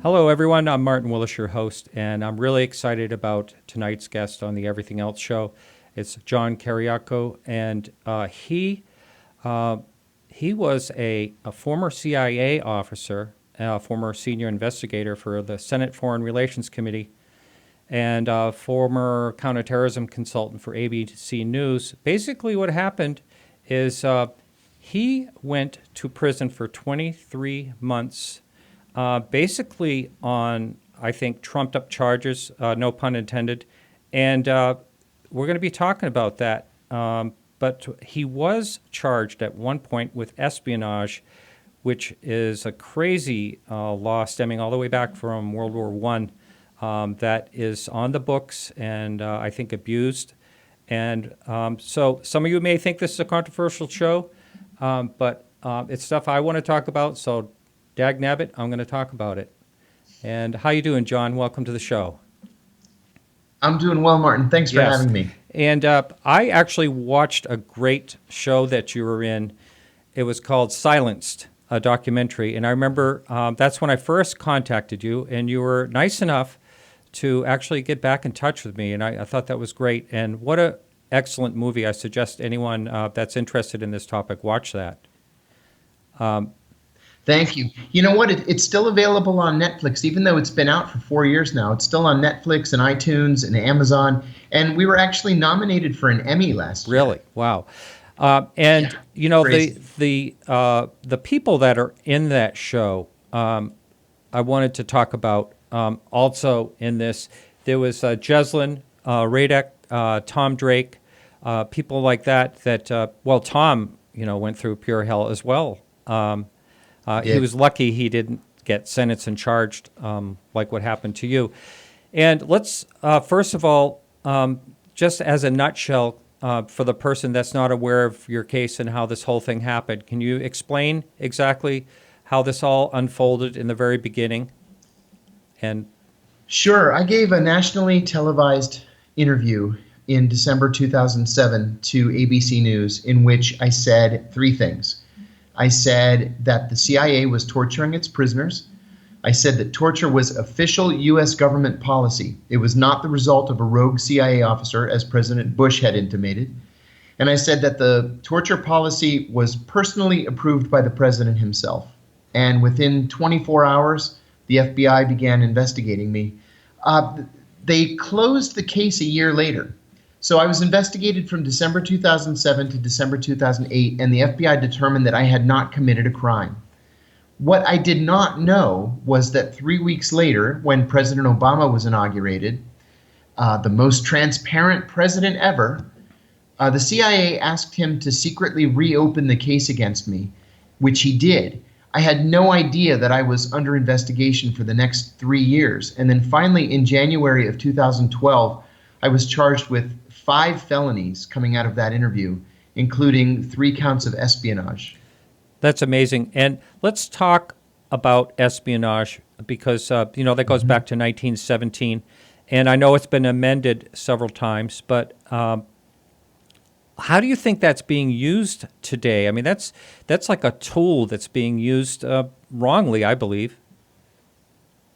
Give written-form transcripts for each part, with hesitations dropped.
Hello, everyone. I'm Martin Willis, your host, and I'm really excited about tonight's guest on the Everything Else show. It's John Kiriakou, and he was a former CIA officer, a former senior investigator for the Senate Foreign Relations Committee, and a former counterterrorism consultant for ABC News. Basically, what happened is he went to prison for 23 months basically on, I think, trumped up charges, no pun intended. And we're going to be talking about that. But he was charged at one point with espionage, which is a crazy law stemming all the way back from World War I that is on the books and I think abused. And so some of you may think this is a controversial show, but it's stuff I want to talk about. So dag nabbit, I'm going to talk about it. And how you doing, John? Welcome to the show. I'm doing well, Martin. Thanks for having me. And I actually watched a great show that you were in. It was called Silenced, a documentary. And I remember that's when I first contacted you, and you were nice enough to actually get back in touch with me. And I thought that was great. And what an excellent movie. I suggest anyone that's interested in this topic watch that. Thank you. You know what? It's still available on Netflix, even though it's been out for 4 years now. It's still on Netflix and iTunes and Amazon. And we were actually nominated for an Emmy last year. Really? Wow. You know, the people that are in that show, I wanted to talk about also in this. There was Jeslyn Radek, Tom Drake, people like that, well, Tom, went through pure hell as well. He was lucky he didn't get sentenced and charged like what happened to you. And let's, first of all, just as a nutshell, for the person that's not aware of your case and how this whole thing happened, can you explain exactly how this all unfolded in the very beginning? And Sure. I gave a nationally televised interview in December 2007 to ABC News in which I said three things. I said that the CIA was torturing its prisoners. I said that torture was official U.S. government policy. It was not the result of a rogue CIA officer, as President Bush had intimated. And I said that the torture policy was personally approved by the president himself. And within 24 hours, the FBI began investigating me. They closed the case a year later. So I was investigated from December 2007 to December 2008, and the FBI determined that I had not committed a crime. What I did not know was that 3 weeks later, when President Obama was inaugurated, the most transparent president ever, the CIA asked him to secretly reopen the case against me, which he did. I had no idea that I was under investigation for the next 3 years. And then finally, in January of 2012, I was charged with 5 felonies coming out of that interview, including 3 counts of espionage. that's amazing. And let's talk about espionage because, that goes back to 1917. And I know it's been amended several times, but how do you think that's being used today? I mean, that's like a tool that's being used wrongly, I believe.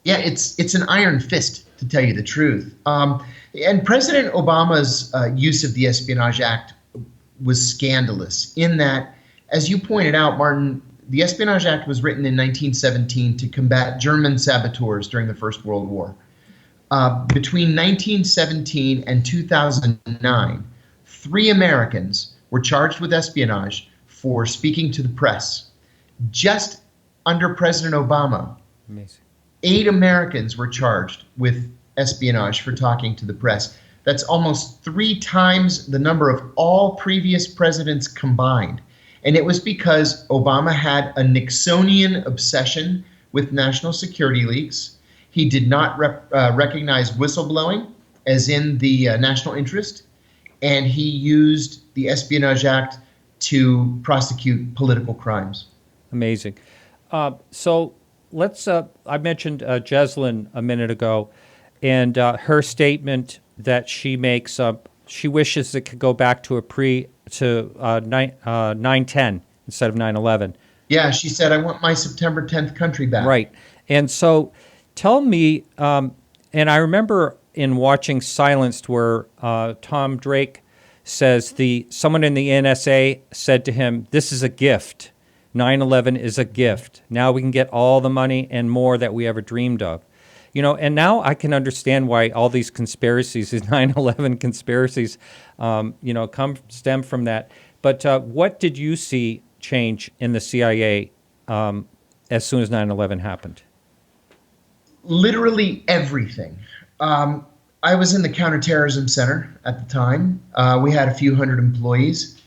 Yeah, it's an iron fist, to tell you the truth. And President Obama's use of the Espionage Act was scandalous in that, as you pointed out, Martin, the Espionage Act was written in 1917 to combat German saboteurs during the First World War. Between 1917 and 2009, 3 Americans were charged with espionage for speaking to the press. Just under President Obama, Amazing. 8 Americans were charged with espionage for talking to the press. That's almost 3 times the number of all previous presidents combined. And it was because Obama had a Nixonian obsession with national security leaks. He did not recognize whistleblowing as in the national interest, and he used the Espionage Act to prosecute political crimes. Amazing. So let's, I mentioned Jeslyn a minute ago, and her statement that she makes, she wishes it could go back to 9/10 instead of 9/11. Yeah, she said, I want my September 10th country back. Right. And so Tell me, and I remember in watching Silenced where Tom Drake says someone in the NSA said to him, "This is a gift. 9/11 is a gift. Now we can get all the money and more that we ever dreamed of." And now I can understand why all these conspiracies, these 9/11 conspiracies, stem from that. But what did you see change in the CIA as soon as 9/11 happened? Literally everything. I was in the counterterrorism center at the time. We had a few hundred employees.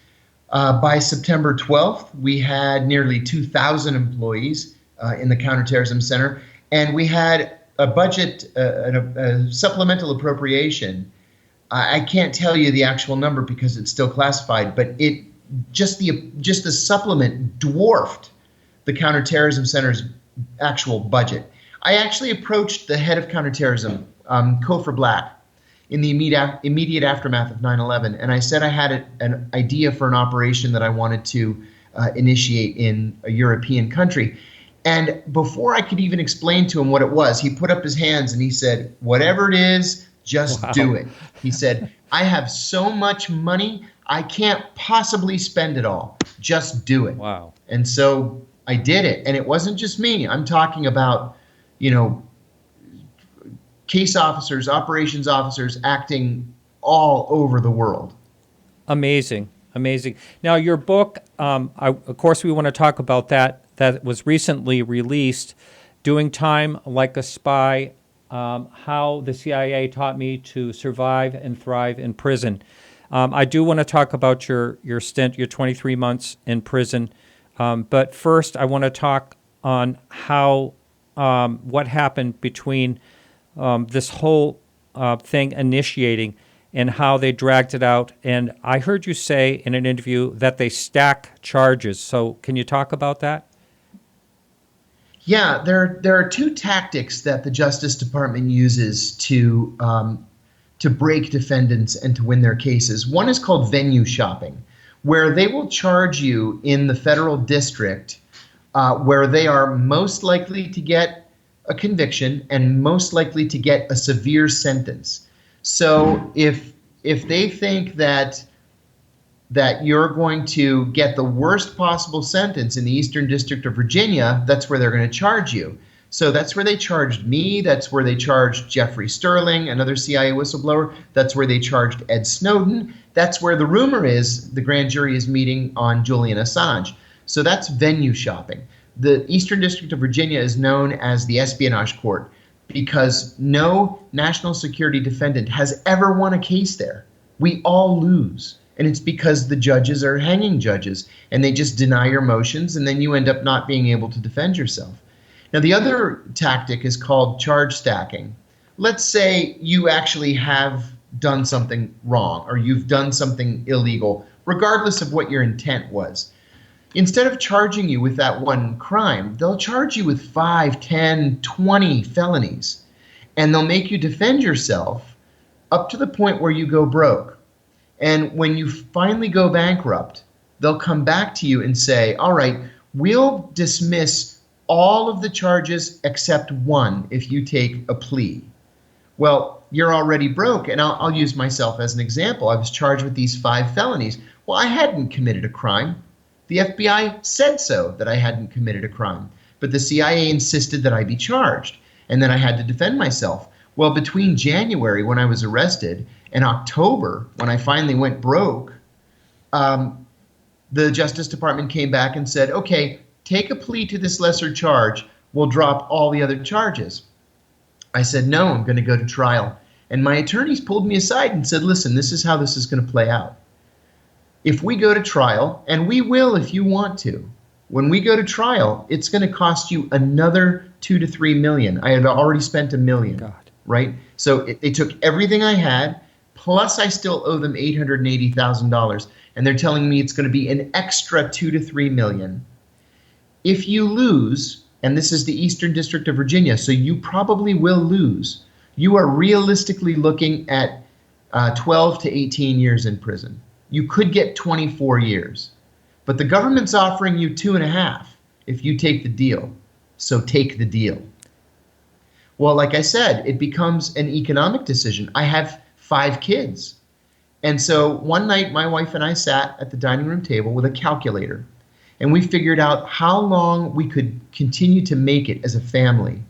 By September 12th, we had nearly 2,000 employees in the counterterrorism center, and we had a budget, a supplemental appropriation. I can't tell you the actual number because it's still classified, but it just the supplement dwarfed the counterterrorism center's actual budget. I actually approached the head of counterterrorism, Kofor Black, in the immediate aftermath of 9/11, and I said I had an idea for an operation that I wanted to initiate in a European country. And before I could even explain to him what it was, he put up his hands and he said, "Whatever it is, just do it." He said, "I have so much money, I can't possibly spend it all. Just do it." Wow. And so I did it. And it wasn't just me. I'm talking about, case officers, operations officers acting all over the world. Amazing. Amazing. Now, your book, of course, we want to talk about that was recently released, Doing Time Like a Spy, How the CIA Taught Me to Survive and Thrive in Prison. I do want to talk about your stint, your 23 months in prison. But first, I want to talk on how what happened between this whole thing initiating and how they dragged it out. And I heard you say in an interview that they stack charges. So can you talk about that? Yeah, there are two tactics that the Justice Department uses to break defendants and to win their cases. One is called venue shopping, where they will charge you in the federal district where they are most likely to get a conviction and most likely to get a severe sentence. So if they think that you're going to get the worst possible sentence in the Eastern District of Virginia, that's where they're going to charge you. So that's where they charged me. That's where they charged Jeffrey Sterling, another CIA whistleblower. That's where they charged Ed Snowden. That's where the rumor is the grand jury is meeting on Julian Assange. So that's venue shopping. The Eastern District of Virginia is known as the Espionage Court because no national security defendant has ever won a case there. We all lose. And it's because the judges are hanging judges and they just deny your motions and then you end up not being able to defend yourself. Now, the other tactic is called charge stacking. Let's say you actually have done something wrong or you've done something illegal, regardless of what your intent was. Instead of charging you with that one crime, they'll charge you with 5, 10, 20 felonies. And they'll make you defend yourself up to the point where you go broke. And when you finally go bankrupt, they'll come back to you and say, all right, we'll dismiss all of the charges except one if you take a plea. Well, you're already broke. And I'll use myself as an example. I was charged with these 5 felonies. Well, I hadn't committed a crime. The FBI said so, that I hadn't committed a crime. But the CIA insisted that I be charged. And then I had to defend myself. Well, between January, when I was arrested, and October, when I finally went broke, the Justice Department came back and said, okay, take a plea to this lesser charge. We'll drop all the other charges. I said, no, I'm going to go to trial. And my attorneys pulled me aside and said, listen, this is how this is going to play out. If we go to trial, and we will if you want to, when we go to trial, it's going to cost you another $2 to $3 million. I had already spent $1 million. God. Right? So they took everything I had, plus I still owe them $880,000. And they're telling me it's going to be an extra $2 to $3 million. If you lose, and this is the Eastern District of Virginia, so you probably will lose, you are realistically looking at 12 to 18 years in prison. You could get 24 years. But the government's offering you 2.5 if you take the deal. So take the deal. Well, like I said, it becomes an economic decision. I have 5 kids. And so one night, my wife and I sat at the dining room table with a calculator, and we figured out how long we could continue to make it as a family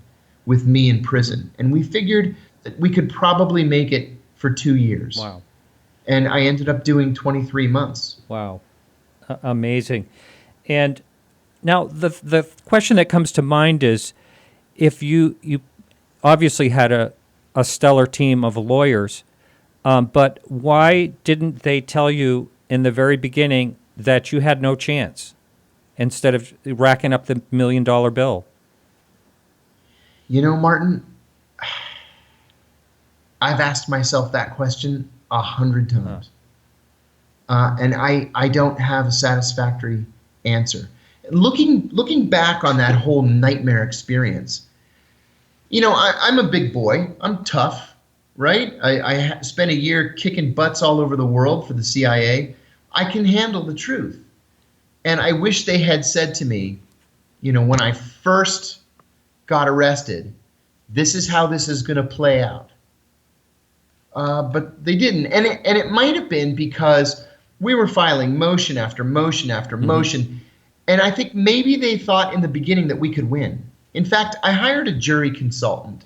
with me in prison. And we figured that we could probably make it for 2 years. Wow. And I ended up doing 23 months. Wow. Amazing. And now the question that comes to mind is, if you obviously had a stellar team of lawyers, but why didn't they tell you in the very beginning that you had no chance instead of racking up the $1 million bill? You know, Martin, I've asked myself that question 100 times. And I don't have a satisfactory answer. Looking back on that whole nightmare experience, you know, I'm a big boy. I'm tough, right? I spent a year kicking butts all over the world for the CIA. I can handle the truth. And I wish they had said to me, you know, when I first got arrested, this is how this is going to play out. But they didn't. And it might have been because we were filing motion after motion after motion. And I think maybe they thought in the beginning that we could win. In fact, I hired a jury consultant.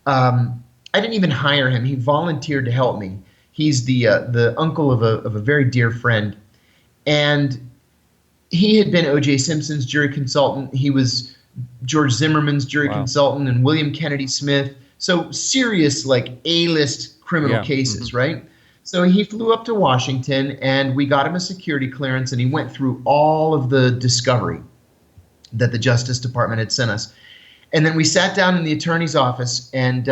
I didn't even hire him. He volunteered to help me. He's the uncle of a very dear friend. And he had been O.J. Simpson's jury consultant. He was George Zimmerman's jury consultant and William Kennedy Smith. So serious, like A-list criminal cases, right? So he flew up to Washington, and we got him a security clearance, and he went through all of the discovery that the Justice Department had sent us. And then we sat down in the attorney's office, and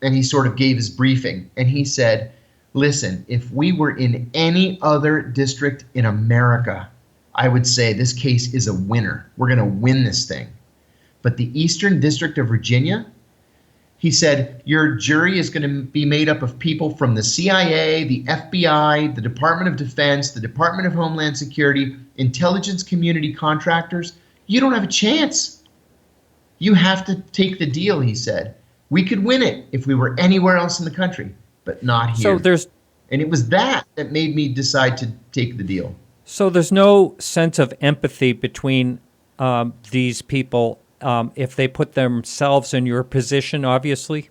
he sort of gave his briefing. And he said, listen, if we were in any other district in America, I would say this case is a winner. We're going to win this thing. But the Eastern District of Virginia, he said, your jury is going to be made up of people from the CIA, the FBI, the Department of Defense, the Department of Homeland Security, intelligence community contractors. You don't have a chance. You have to take the deal, he said. We could win it if we were anywhere else in the country, but not here. And it was that made me decide to take the deal. So there's no sense of empathy between these people if they put themselves in your position, obviously?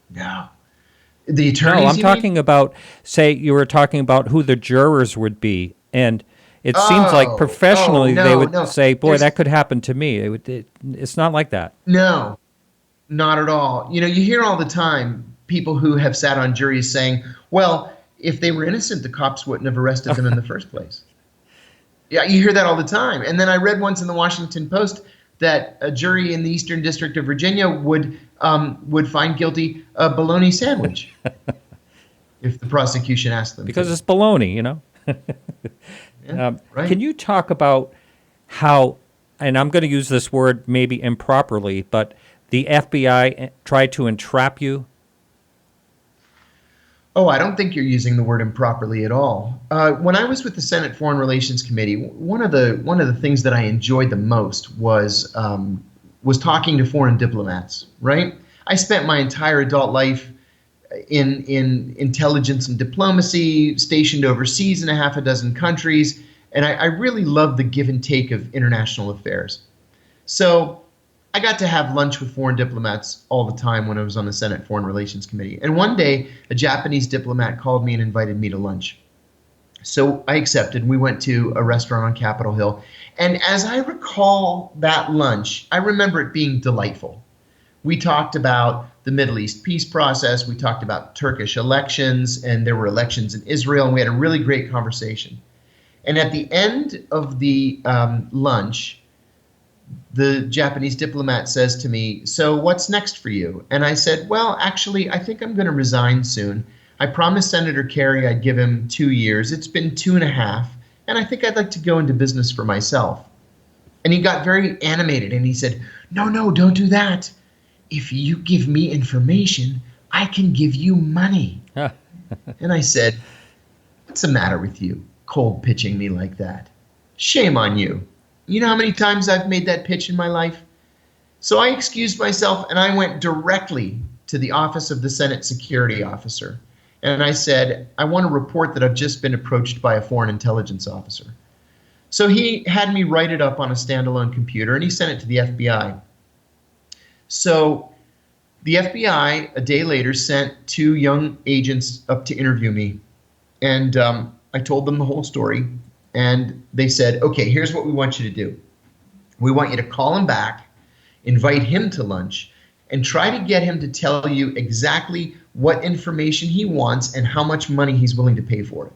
No. The attorneys? No, I'm talking about, say, you were talking about who the jurors would be, and it seems like professionally they would say, boy, that could happen to me. It's not like that. No, not at all. You know, you hear all the time people who have sat on juries saying, well, if they were innocent, the cops wouldn't have arrested them in the first place. Yeah, you hear that all the time. And then I read once in the Washington Post that a jury in the Eastern District of Virginia would find guilty a bologna sandwich if the prosecution asked them. Because it's bologna, you know. Right. Can you talk about how, and I'm going to use this word maybe improperly, but the FBI tried to entrap you? Oh, I don't think you're using the word improperly at all. When I was with the Senate Foreign Relations Committee, one of the things that I enjoyed the most was talking to foreign diplomats. Right? I spent my entire adult life in intelligence and diplomacy, stationed overseas in a half a dozen countries, and I really loved the give and take of international affairs. So I got to have lunch with foreign diplomats all the time when I was on the Senate Foreign Relations Committee. And one day, a Japanese diplomat called me and invited me to lunch. So I accepted. We went to a restaurant on Capitol Hill. And as I recall that lunch, I remember it being delightful. We talked about the Middle East peace process. We talked about Turkish elections, and there were elections in Israel, and we had a really great conversation. And at the end of the lunch, the Japanese diplomat says to me, so what's next for you? And I said, well, actually, I think I'm going to resign soon. I promised Senator Kerry I'd give him 2 years. It's been 2.5, and I think I'd like to go into business for myself. And he got very animated, and he said, no, don't do that. If you give me information, I can give you money. And I said, what's the matter with you, cold pitching me like that? Shame on you. You know how many times I've made that pitch in my life? So I excused myself and I went directly to the office of the Senate Security Officer. And I said, I want to report that I've just been approached by a foreign intelligence officer. So he had me write it up on a standalone computer and he sent it to the FBI. So the FBI, a day later, sent 2 young agents up to interview me. And I told them the whole story. And they said, okay, here's what we want you to do. We want you to call him back, invite him to lunch, and try to get him to tell you exactly what information he wants and how much money he's willing to pay for it.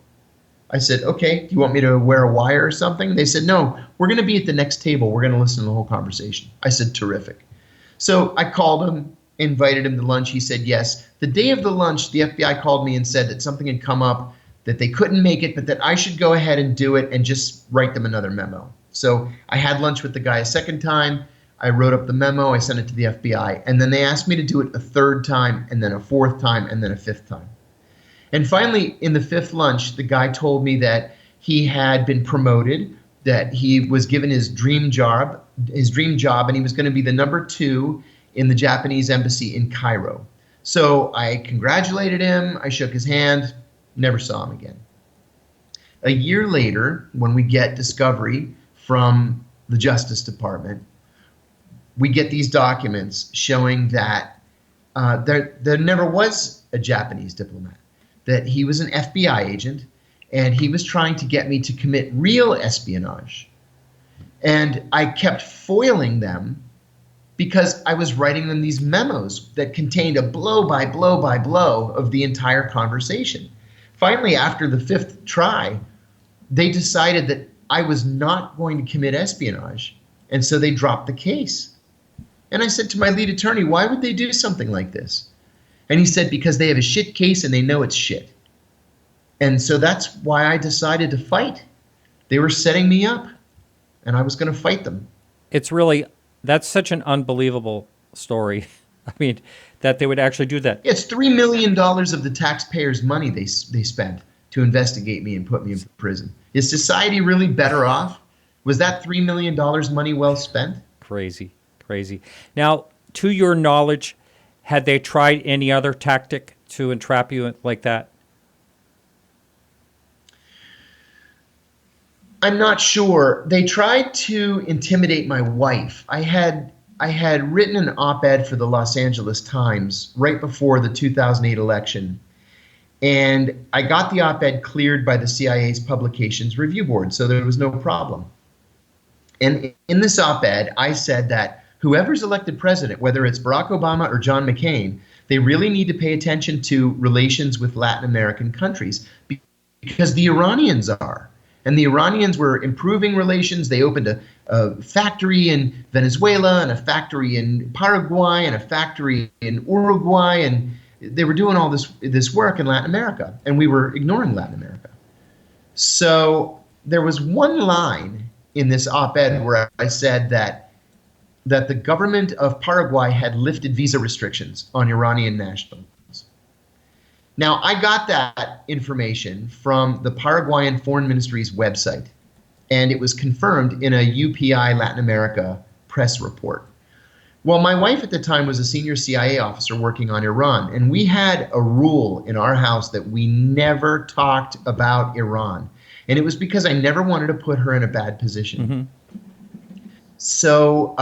I said, okay, do you want me to wear a wire or something? They said, no, we're going to be at the next table. We're going to listen to the whole conversation. I said, terrific. So I called him, invited him to lunch. He said yes. The day of the lunch, the FBI called me and said that something had come up, that they couldn't make it, but that I should go ahead and do it and just write them another memo. So I had lunch with the guy a second time. I wrote up the memo. I sent it to the FBI. And then they asked me to do it a third time, and then a fourth time, and then a fifth time. And finally, in the fifth lunch, the guy told me that he had been promoted, that he was given his dream job, and he was going to be the number 2 in the Japanese embassy in Cairo. So I congratulated him. I shook his hand, never saw him again. A year later, when we get discovery from the Justice Department, we get these documents showing that there never was a Japanese diplomat, that he was an FBI agent, and he was trying to get me to commit real espionage. And I kept foiling them because I was writing them these memos that contained a blow by blow by blow of the entire conversation. Finally, after the 5th try, they decided that I was not going to commit espionage, and so they dropped the case. And I said to my lead attorney, why would they do something like this? And he said, because they have a shit case and they know it's shit. And so that's why I decided to fight. They were setting me up, and I was going to fight them. That's such an unbelievable story. I mean, that they would actually do that. It's $3 million of the taxpayers' money they spent to investigate me and put me in prison. Is society really better off? Was that $3 million money well spent? Crazy. Now, to your knowledge, had they tried any other tactic to entrap you like that? I'm not sure. They tried to intimidate my wife. I had written an op-ed for the Los Angeles Times right before the 2008 election, and I got the op-ed cleared by the CIA's Publications Review Board, so there was no problem. And in this op-ed, I said that whoever's elected president, whether it's Barack Obama or John McCain, they really need to pay attention to relations with Latin American countries because the Iranians are. And the Iranians were improving relations. They opened a factory in Venezuela and a factory in Paraguay and a factory in Uruguay. And they were doing all this work in Latin America. And we were ignoring Latin America. So there was one line in this op-ed where I said that the government of Paraguay had lifted visa restrictions on Iranian nationals. Now, I got that information from the Paraguayan Foreign Ministry's website, and it was confirmed in a UPI Latin America press report. Well, my wife at the time was a senior CIA officer working on Iran, and we had a rule in our house that we never talked about Iran. And it was because I never wanted to put her in a bad position. Mm-hmm. So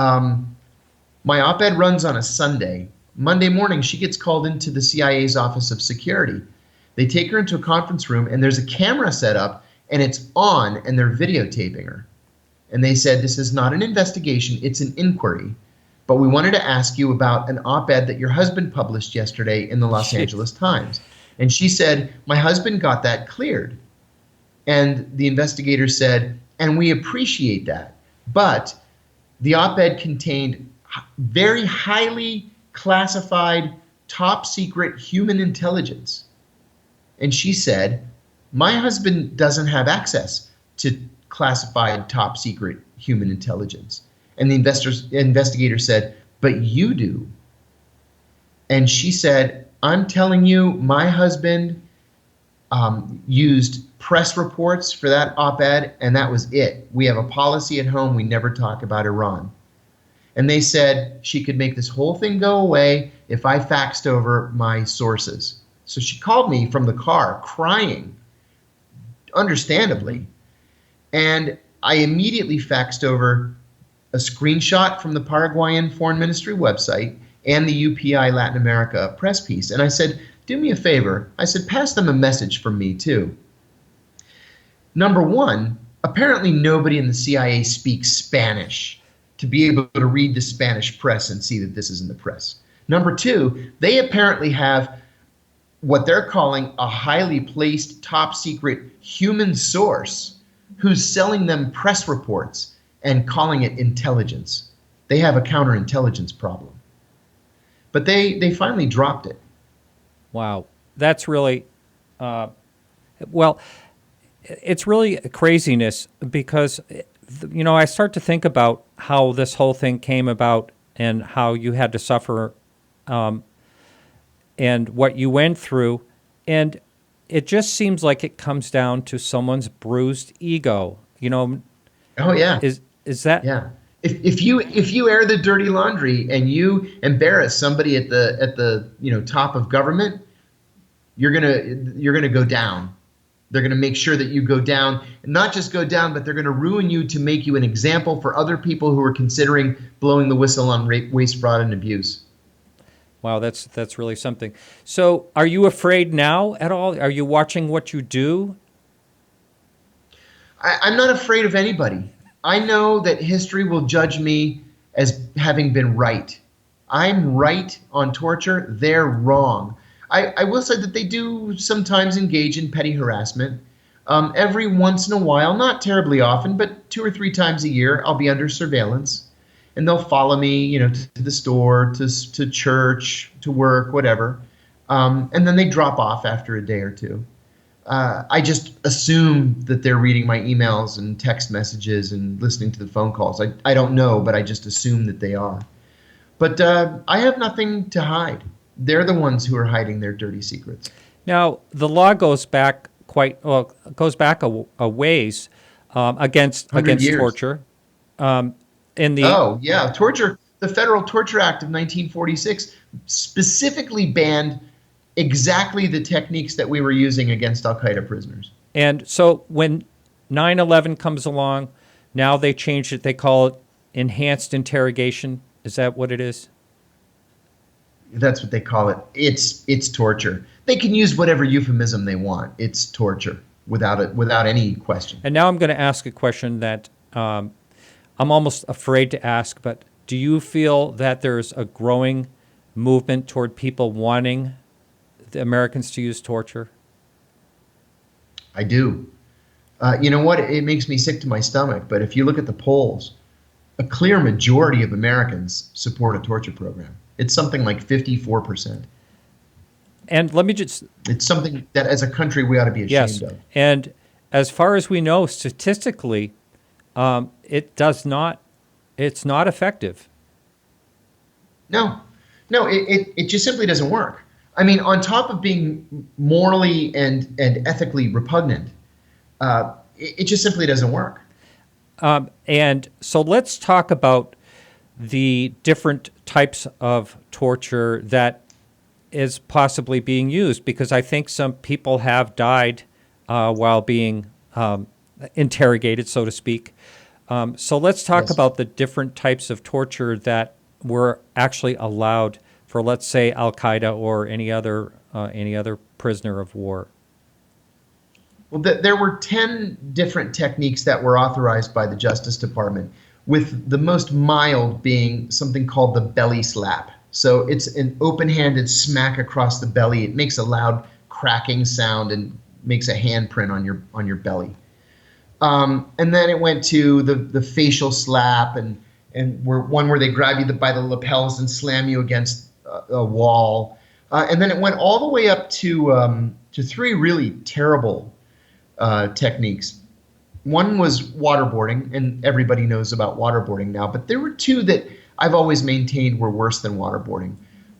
my op-ed runs on a Sunday. Monday morning, she gets called into the CIA's Office of Security. They take her into a conference room, and there's a camera set up, and it's on, and they're videotaping her. And they said, this is not an investigation, it's an inquiry. But we wanted to ask you about an op-ed that your husband published yesterday in the Los Angeles Times. And she said, my husband got that cleared. And the investigator said, and we appreciate that. But the op-ed contained very highly classified, top secret human intelligence. And she said, my husband doesn't have access to classified top secret human intelligence. And the investigator said, but you do. And she said, I'm telling you, my husband used press reports for that op-ed, and that was it. We have a policy at home, we never talk about Iran. And they said she could make this whole thing go away if I faxed over my sources. So she called me from the car crying, understandably. And I immediately faxed over a screenshot from the Paraguayan Foreign Ministry website and the UPI Latin America press piece. And I said, do me a favor. I said, pass them a message from me too. Number one, apparently nobody in the CIA speaks Spanish to be able to read the Spanish press and see that this is in the press. Number two, they apparently have what they're calling a highly placed top secret human source who's selling them press reports and calling it intelligence. They have a counterintelligence problem. But they finally dropped it. Wow. That's really, well, it's really craziness because, I start to think about how this whole thing came about and how you had to suffer and what you went through. And it just seems like it comes down to someone's bruised ego. Oh, yeah. Is that? Yeah. If you air the dirty laundry and you embarrass somebody at the top of government, you're gonna go down. They're gonna make sure that you go down, and not just go down, but they're gonna ruin you to make you an example for other people who are considering blowing the whistle on rape, waste, fraud, and abuse. Wow, that's really something. So, are you afraid now at all? Are you watching what you do? I'm not afraid of anybody. I know that history will judge me as having been right. I'm right on torture. They're wrong. I will say that they do sometimes engage in petty harassment. Every once in a while, not terribly often, but 2 or 3 times a year, I'll be under surveillance. And they'll follow me, to the store, to church, to work, whatever. And then they drop off after a day or two. I just assume that they're reading my emails and text messages and listening to the phone calls. I don't know, but I just assume that they are. But I have nothing to hide. They're the ones who are hiding their dirty secrets. Now, the law goes back a ways against years. torture. Torture. The Federal Torture Act of 1946 specifically banned exactly the techniques that we were using against Al-Qaeda prisoners. And so when 9/11 comes along, now they changed it. They call it enhanced interrogation. Is that what it is? That's what they call it. It's torture. They can use whatever euphemism they want. It's torture without any question. And now I'm going to ask a question that I'm almost afraid to ask, but do you feel that there's a growing movement toward people wanting the Americans to use torture? I do. You know what? It makes me sick to my stomach, but if you look at the polls, a clear majority of Americans support a torture program. It's something like 54%. And let me just... It's something that as a country we ought to be ashamed of. And as far as we know, statistically, it's not effective. No, it just simply doesn't work. I mean, on top of being morally and ethically repugnant, it just simply doesn't work. And so let's talk about the different types of torture that is possibly being used, because I think some people have died while being interrogated, so to speak. So let's talk about the different types of torture that were actually allowed for, let's say, Al-Qaeda or any other prisoner of war. Well, there were 10 different techniques that were authorized by the Justice Department, with the most mild being something called the belly slap. So it's an open-handed smack across the belly. It makes a loud cracking sound and makes a handprint on your belly. And then it went to the facial slap and one where they grab you by the lapels and slam you against a wall. And then it went all the way up to 3 really terrible techniques. One was waterboarding, and everybody knows about waterboarding now, but there were 2 that I've always maintained were worse than waterboarding.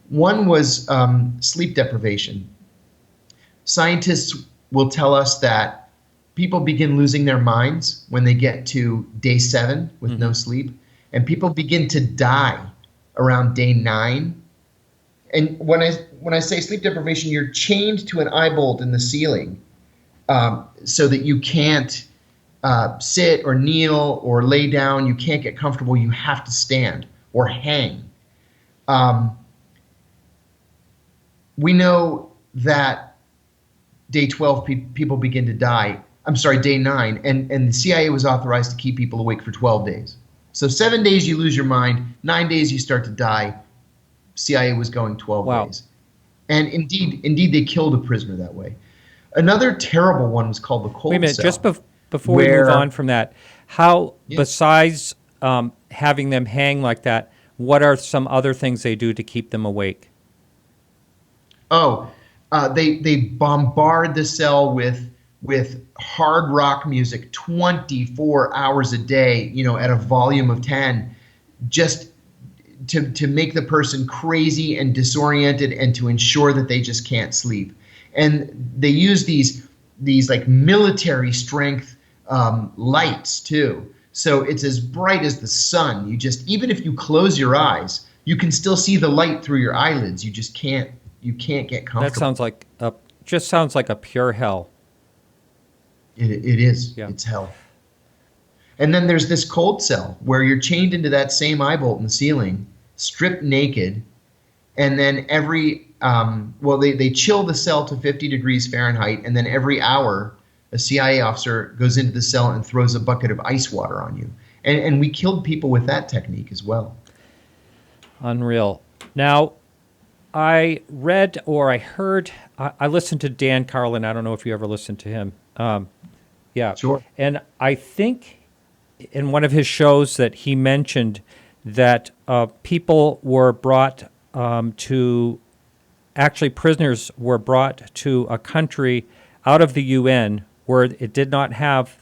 One was sleep deprivation. Scientists will tell us that people begin losing their minds when they get to day 7 with no sleep. and people begin to die around day 9. And when I say sleep deprivation, you're chained to an eye bolt in the ceiling, so that you can't sit or kneel or lay down. You can't get comfortable. You have to stand or hang. We know that day 12 people begin to die. I'm sorry, day 9, and the CIA was authorized to keep people awake for 12 days. So 7 days you lose your mind, 9 days you start to die. CIA was going 12 Wow. days. And indeed they killed a prisoner that way. Another terrible one was called the cold Wait a minute, cell. just before we move on from that, how, Yeah. besides having them hang like that, what are some other things they do to keep them awake? They bombard the cell with hard rock music 24 hours a day, at a volume of 10, just to make the person crazy and disoriented and to ensure that they just can't sleep. And they use these like military strength lights too. So it's as bright as the sun. Even if you close your eyes, you can still see the light through your eyelids. You can't get comfortable. That sounds like a pure hell. It is. Yeah. It's hell. And then there's this cold cell where you're chained into that same eye bolt in the ceiling, stripped naked, and then they chill the cell to 50 degrees Fahrenheit, and then every hour a CIA officer goes into the cell and throws a bucket of ice water on you. And we killed people with that technique as well. Unreal. Now, I read or I heard, I listened to Dan Carlin. I don't know if you ever listened to him. Yeah. Sure. And I think in one of his shows that he mentioned that people were brought prisoners were brought to a country out of the UN where it did not have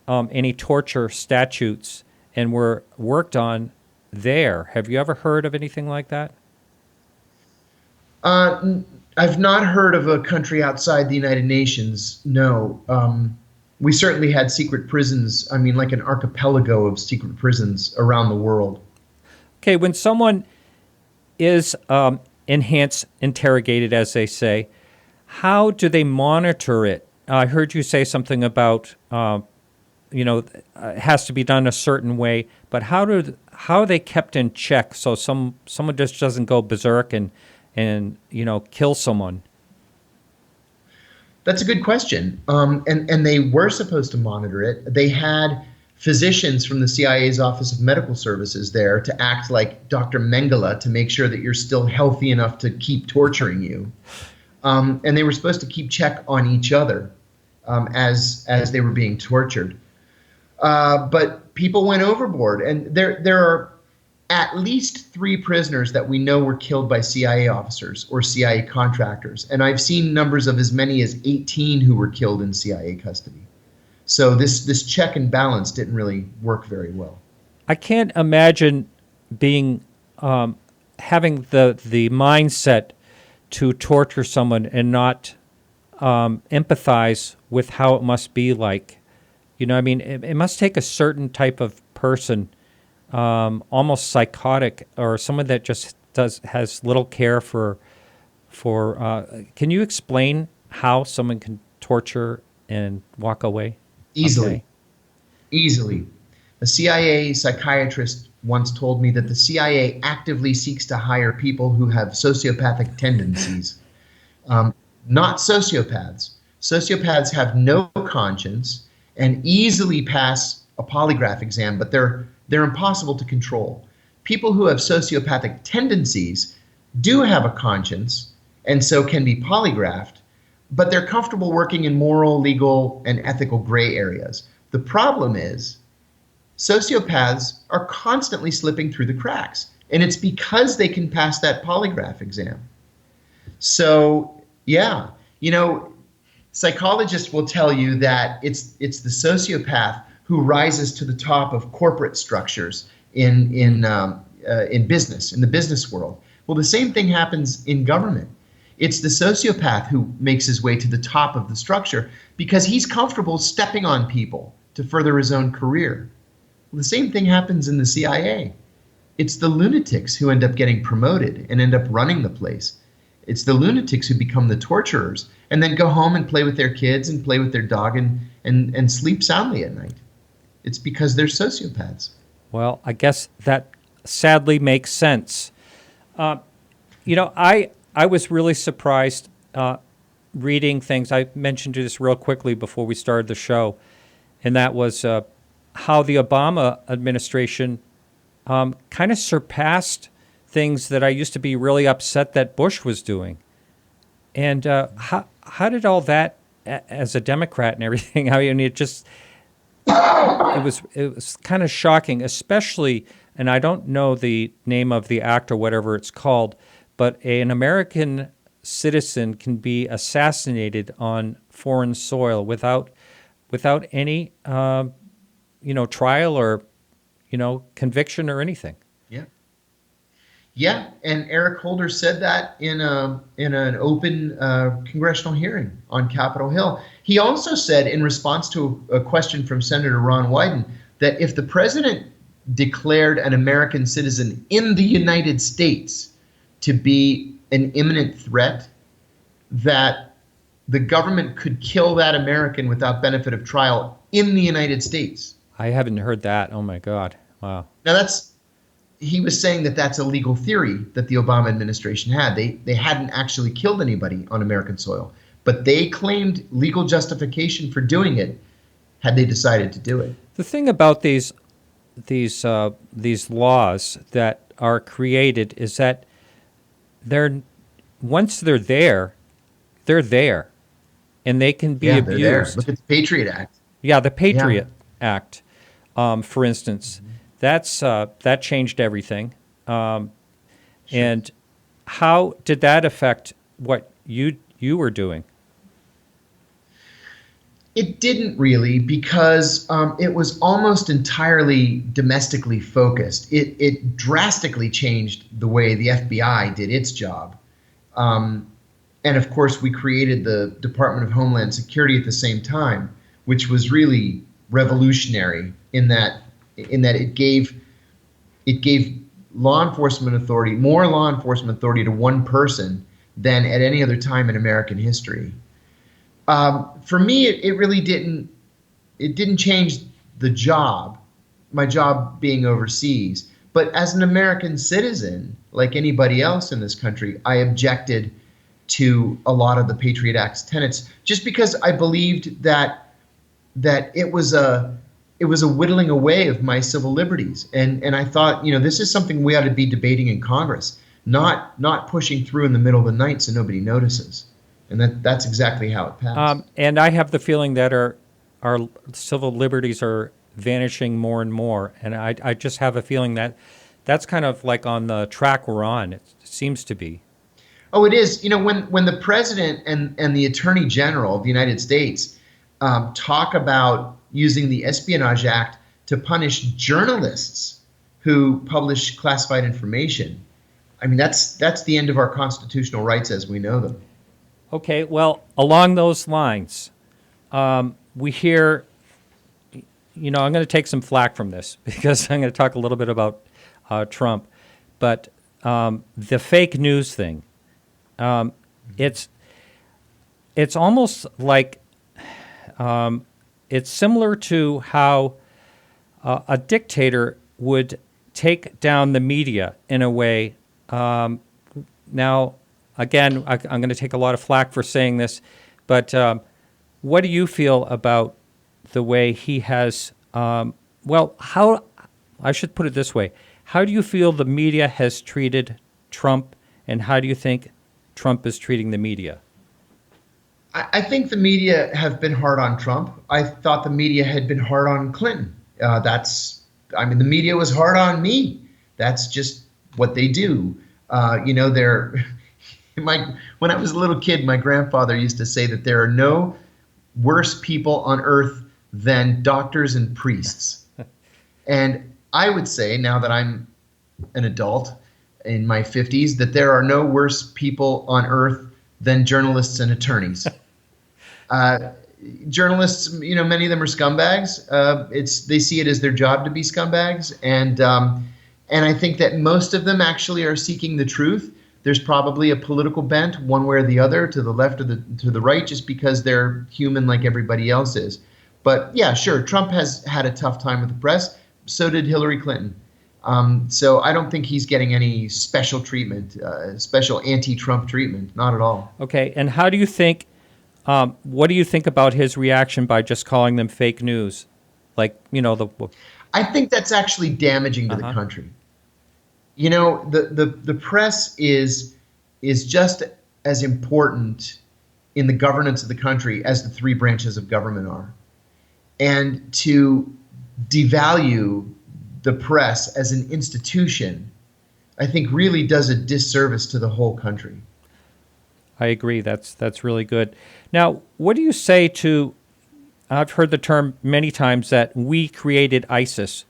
any torture statutes and were worked on there. Have you ever heard of anything like that? I've not heard of a country outside the United Nations, no. We certainly had secret prisons, like an archipelago of secret prisons around the world. Okay, when someone is enhanced interrogated, as they say, how do they monitor it? I heard you say something about, it has to be done a certain way, but how are they kept in check so someone just doesn't go berserk and kill someone? That's a good question. And they were supposed to monitor it. They had physicians from the CIA's Office of Medical Services there to act like Dr. Mengele to make sure that you're still healthy enough to keep torturing you. And they were supposed to keep check on each other as they were being tortured. But people went overboard, and there are at least 3 prisoners that we know were killed by CIA officers or CIA contractors. And I've seen numbers of as many as 18 who were killed in CIA custody. So this check and balance didn't really work very well. I can't imagine being having the mindset to torture someone and not empathize with how it must be like. It must take a certain type of person, almost psychotic, or someone that just has little care for. Can you explain how someone can torture and walk away? Easily. A CIA psychiatrist once told me that the CIA actively seeks to hire people who have sociopathic tendencies, not sociopaths. Sociopaths have no conscience and easily pass a polygraph exam, but they're impossible to control. People who have sociopathic tendencies do have a conscience and so can be polygraphed, but they're comfortable working in moral, legal, and ethical gray areas. The problem is sociopaths are constantly slipping through the cracks, and it's because they can pass that polygraph exam. So, yeah, psychologists will tell you that it's the sociopath who rises to the top of corporate structures in business, in the business world. Well, the same thing happens in government. It's the sociopath who makes his way to the top of the structure because he's comfortable stepping on people to further his own career. The same thing happens in the CIA. It's the lunatics who end up getting promoted and end up running the place. It's the lunatics who become the torturers and then go home and play with their kids and play with their dog and sleep soundly at night. It's because they're sociopaths. Well, I guess that sadly makes sense. I was really surprised reading things. I mentioned this real quickly before we started the show, and that was how the Obama administration kind of surpassed things that I used to be really upset that Bush was doing. And how did all that, as a Democrat and everything, I mean, it was kind of shocking, especially, and I don't know the name of the act or whatever it's called, but an American citizen can be assassinated on foreign soil without any trial or conviction or anything. Yeah. Yeah, and Eric Holder said that in an open congressional hearing on Capitol Hill. He also said, in response to a question from Senator Ron Wyden, that if the president declared an American citizen in the United States to be an imminent threat, that the government could kill that American without benefit of trial in the United States. I haven't heard that. Oh my God. Wow. Now he was saying that that's a legal theory that the Obama administration had. They hadn't actually killed anybody on American soil, but they claimed legal justification for doing it had they decided to do it. The thing about these laws that are created is that once they're there, and they can be abused. They're there. Look at the Patriot Act. Yeah, the Patriot Act, for instance, that changed everything. And how did that affect what you were doing? It didn't really, because it was almost entirely domestically focused. It drastically changed the way the FBI did its job. And of course, we created the Department of Homeland Security at the same time, which was really revolutionary in that it gave law enforcement authority, more law enforcement authority to one person than at any other time in American history. For me, it really didn't change the job, my job being overseas. But as an American citizen, like anybody else in this country, I objected to a lot of the Patriot Act's tenets, just because I believed that it was a whittling away of my civil liberties. And I thought, this is something we ought to be debating in Congress, not pushing through in the middle of the night so nobody notices. And that's exactly how it passed. And I have the feeling that our civil liberties are vanishing more and more. And I just have a feeling that that's kind of like on the track we're on. It seems to be. Oh, it is. When the president and the attorney general of the United States talk about using the Espionage Act to punish journalists who publish classified information, I mean, that's the end of our constitutional rights as we know them. Okay, well, along those lines, we hear, I'm going to take some flack from this because I'm going to talk a little bit about Trump, but the fake news thing, it's almost like it's similar to how a dictator would take down the media in a way. Now, again, I'm going to take a lot of flack for saying this, but what do you feel about the way he has, I should put it this way. How do you feel the media has treated Trump, and how do you think Trump is treating the media? I think the media have been hard on Trump. I thought the media had been hard on Clinton. The media was hard on me. That's just what they do. When I was a little kid, my grandfather used to say that there are no worse people on earth than doctors and priests. And I would say, now that I'm an adult in my 50s, that there are no worse people on earth than journalists and attorneys. journalists, many of them are scumbags. They see it as their job to be scumbags, and I think that most of them actually are seeking the truth. There's probably a political bent one way or the other, to the left or to the right, just because they're human like everybody else is. But yeah, sure, Trump has had a tough time with the press. So did Hillary Clinton. So I don't think he's getting any special treatment, special anti-Trump treatment. Not at all. Okay, and how do you think? What do you think about his reaction by just calling them fake news? Like, I think that's actually damaging to the country. The press is just as important in the governance of the country as the three branches of government are. And to devalue the press as an institution, I think really does a disservice to the whole country. I agree. That's really good. Now, what do you say to, I've heard the term many times that we created ISIS.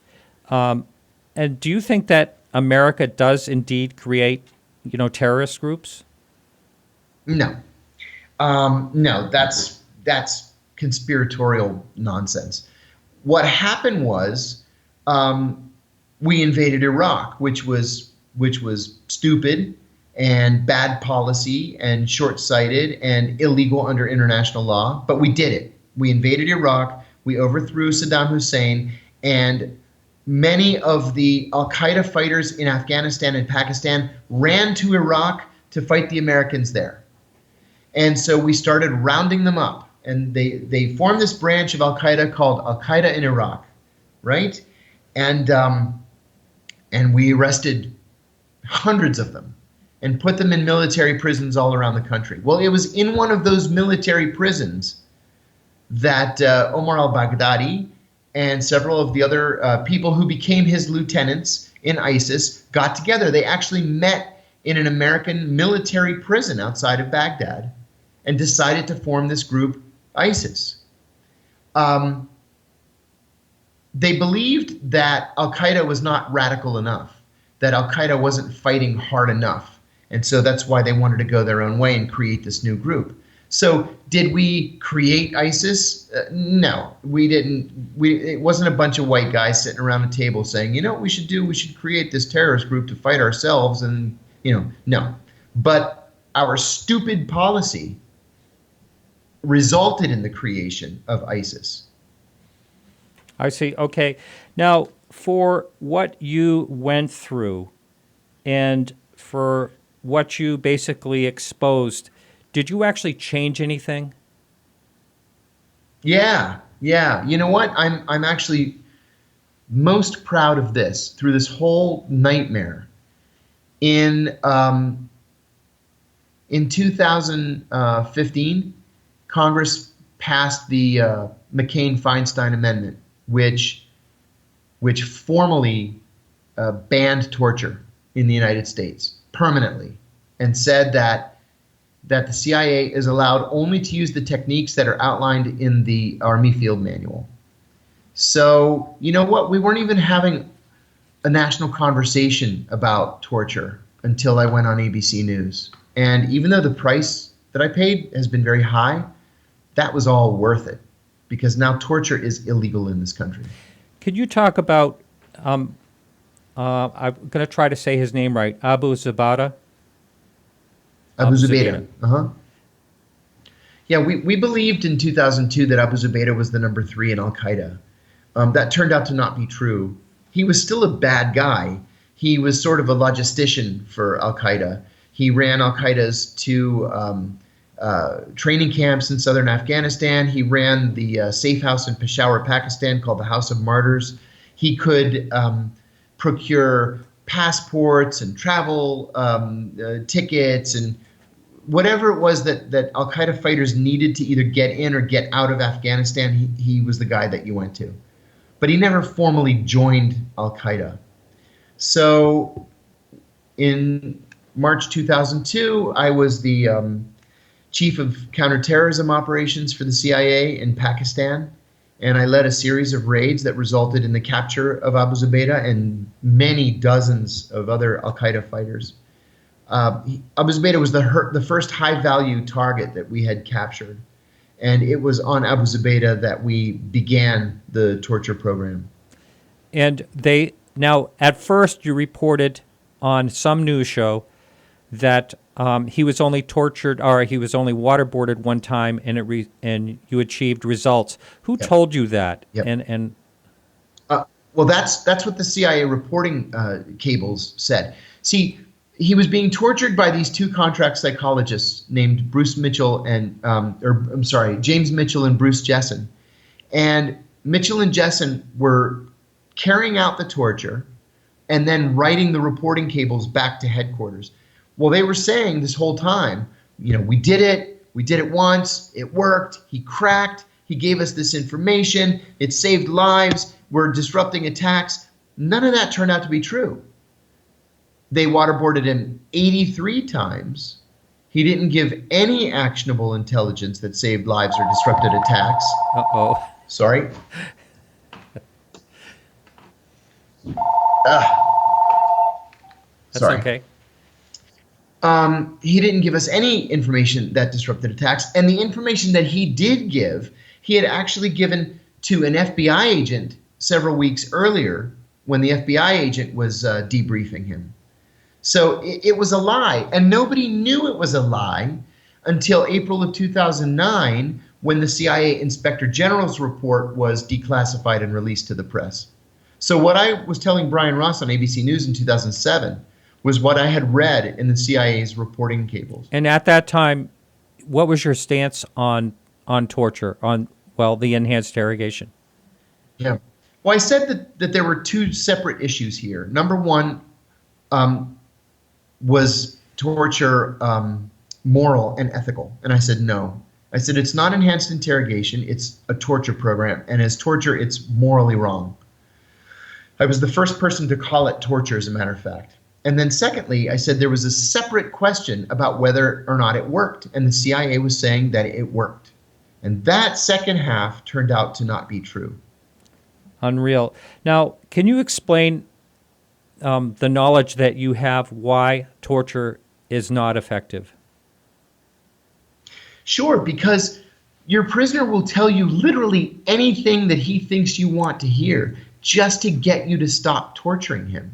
And do you think that America does indeed create, terrorist groups? No. No, that's conspiratorial nonsense. What happened was we invaded Iraq, which was stupid and bad policy and short-sighted and illegal under international law, but we did it. We invaded Iraq, we overthrew Saddam Hussein, and many of the al-Qaeda fighters in Afghanistan and Pakistan ran to Iraq to fight the Americans there. And so we started rounding them up. And they formed this branch of al-Qaeda called al-Qaeda in Iraq, right? And we arrested hundreds of them and put them in military prisons all around the country. Well, it was in one of those military prisons that Omar al-Baghdadi and several of the other people who became his lieutenants in ISIS got together. They actually met in an American military prison outside of Baghdad and decided to form this group, ISIS. They believed that al-Qaeda was not radical enough, that al-Qaeda wasn't fighting hard enough. And so that's why they wanted to go their own way and create this new group. So did we create ISIS? No, we didn't. It wasn't a bunch of white guys sitting around a table saying, what we should do? We should create this terrorist group to fight ourselves. And, no. But our stupid policy resulted in the creation of ISIS. I see. Okay. Now, for what you went through and for what you basically exposed, did you actually change anything? Yeah. You know what? I'm actually most proud of this. Through this whole nightmare, in 2015, Congress passed the McCain-Feinstein Amendment, which formally banned torture in the United States permanently, and said that the CIA is allowed only to use the techniques that are outlined in the Army Field Manual. So, you know what? We weren't even having a national conversation about torture until I went on ABC News. And even though the price that I paid has been very high, that was all worth it, because now torture is illegal in this country. Could you talk about, I'm going to try to say his name right, Abu Zubaydah? Abu Zubaydah. Yeah, we believed in 2002 that Abu Zubaydah was the number 3 in Al-Qaeda. That turned out to not be true. He was still a bad guy. He was sort of a logistician for Al-Qaeda. He ran Al-Qaeda's 2 training camps in southern Afghanistan. He ran the safe house in Peshawar, Pakistan, called the House of Martyrs. He could procure passports and travel tickets and whatever it was that al-Qaeda fighters needed to either get in or get out of Afghanistan. He was the guy that you went to. But he never formally joined Al-Qaeda. So in March 2002, I was the chief of counterterrorism operations for the CIA in Pakistan, and I led a series of raids that resulted in the capture of Abu Zubaydah and many dozens of other Al-Qaeda fighters. Abu Zubaydah was the first high-value target that we had captured. And it was on Abu Zubaydah that we began the torture program. And now, at first, you reported on some news show that he was only tortured, or he was only waterboarded one time, and you achieved results. Who Yep. told you that? Yep. And Well, that's what the CIA reporting cables said. See, he was being tortured by these two contract psychologists named Bruce Mitchell and, James Mitchell and Bruce Jessen. And Mitchell and Jessen were carrying out the torture and then writing the reporting cables back to headquarters. Well, they were saying this whole time, we did it once, it worked, he cracked, he gave us this information, it saved lives, we're disrupting attacks. None of that turned out to be true. They waterboarded him 83 times. He didn't give any actionable intelligence that saved lives or disrupted attacks. uh-oh. Sorry. That's Sorry. okay. He didn't give us any information that disrupted attacks. And the information that he did give, he had actually given to an FBI agent several weeks earlier when the FBI agent was debriefing him. So it was a lie. And nobody knew it was a lie until April of 2009, when the CIA Inspector General's report was declassified and released to the press. So what I was telling Brian Ross on ABC News in 2007 was what I had read in the CIA's reporting cables. And at that time, what was your stance on torture, the enhanced interrogation? Yeah. Well, I said that there were two separate issues here. Number one, was torture moral and ethical? And I said no. I said it's not enhanced interrogation, it's a torture program, and as torture, it's morally wrong. I was the first person to call it torture, as a matter of fact. And then secondly, I said there was a separate question about whether or not it worked, and the CIA was saying that it worked. And that second half turned out to not be true. Unreal. Now, can you explain the knowledge that you have why torture is not effective? Sure, because your prisoner will tell you literally anything that he thinks you want to hear just to get you to stop torturing him.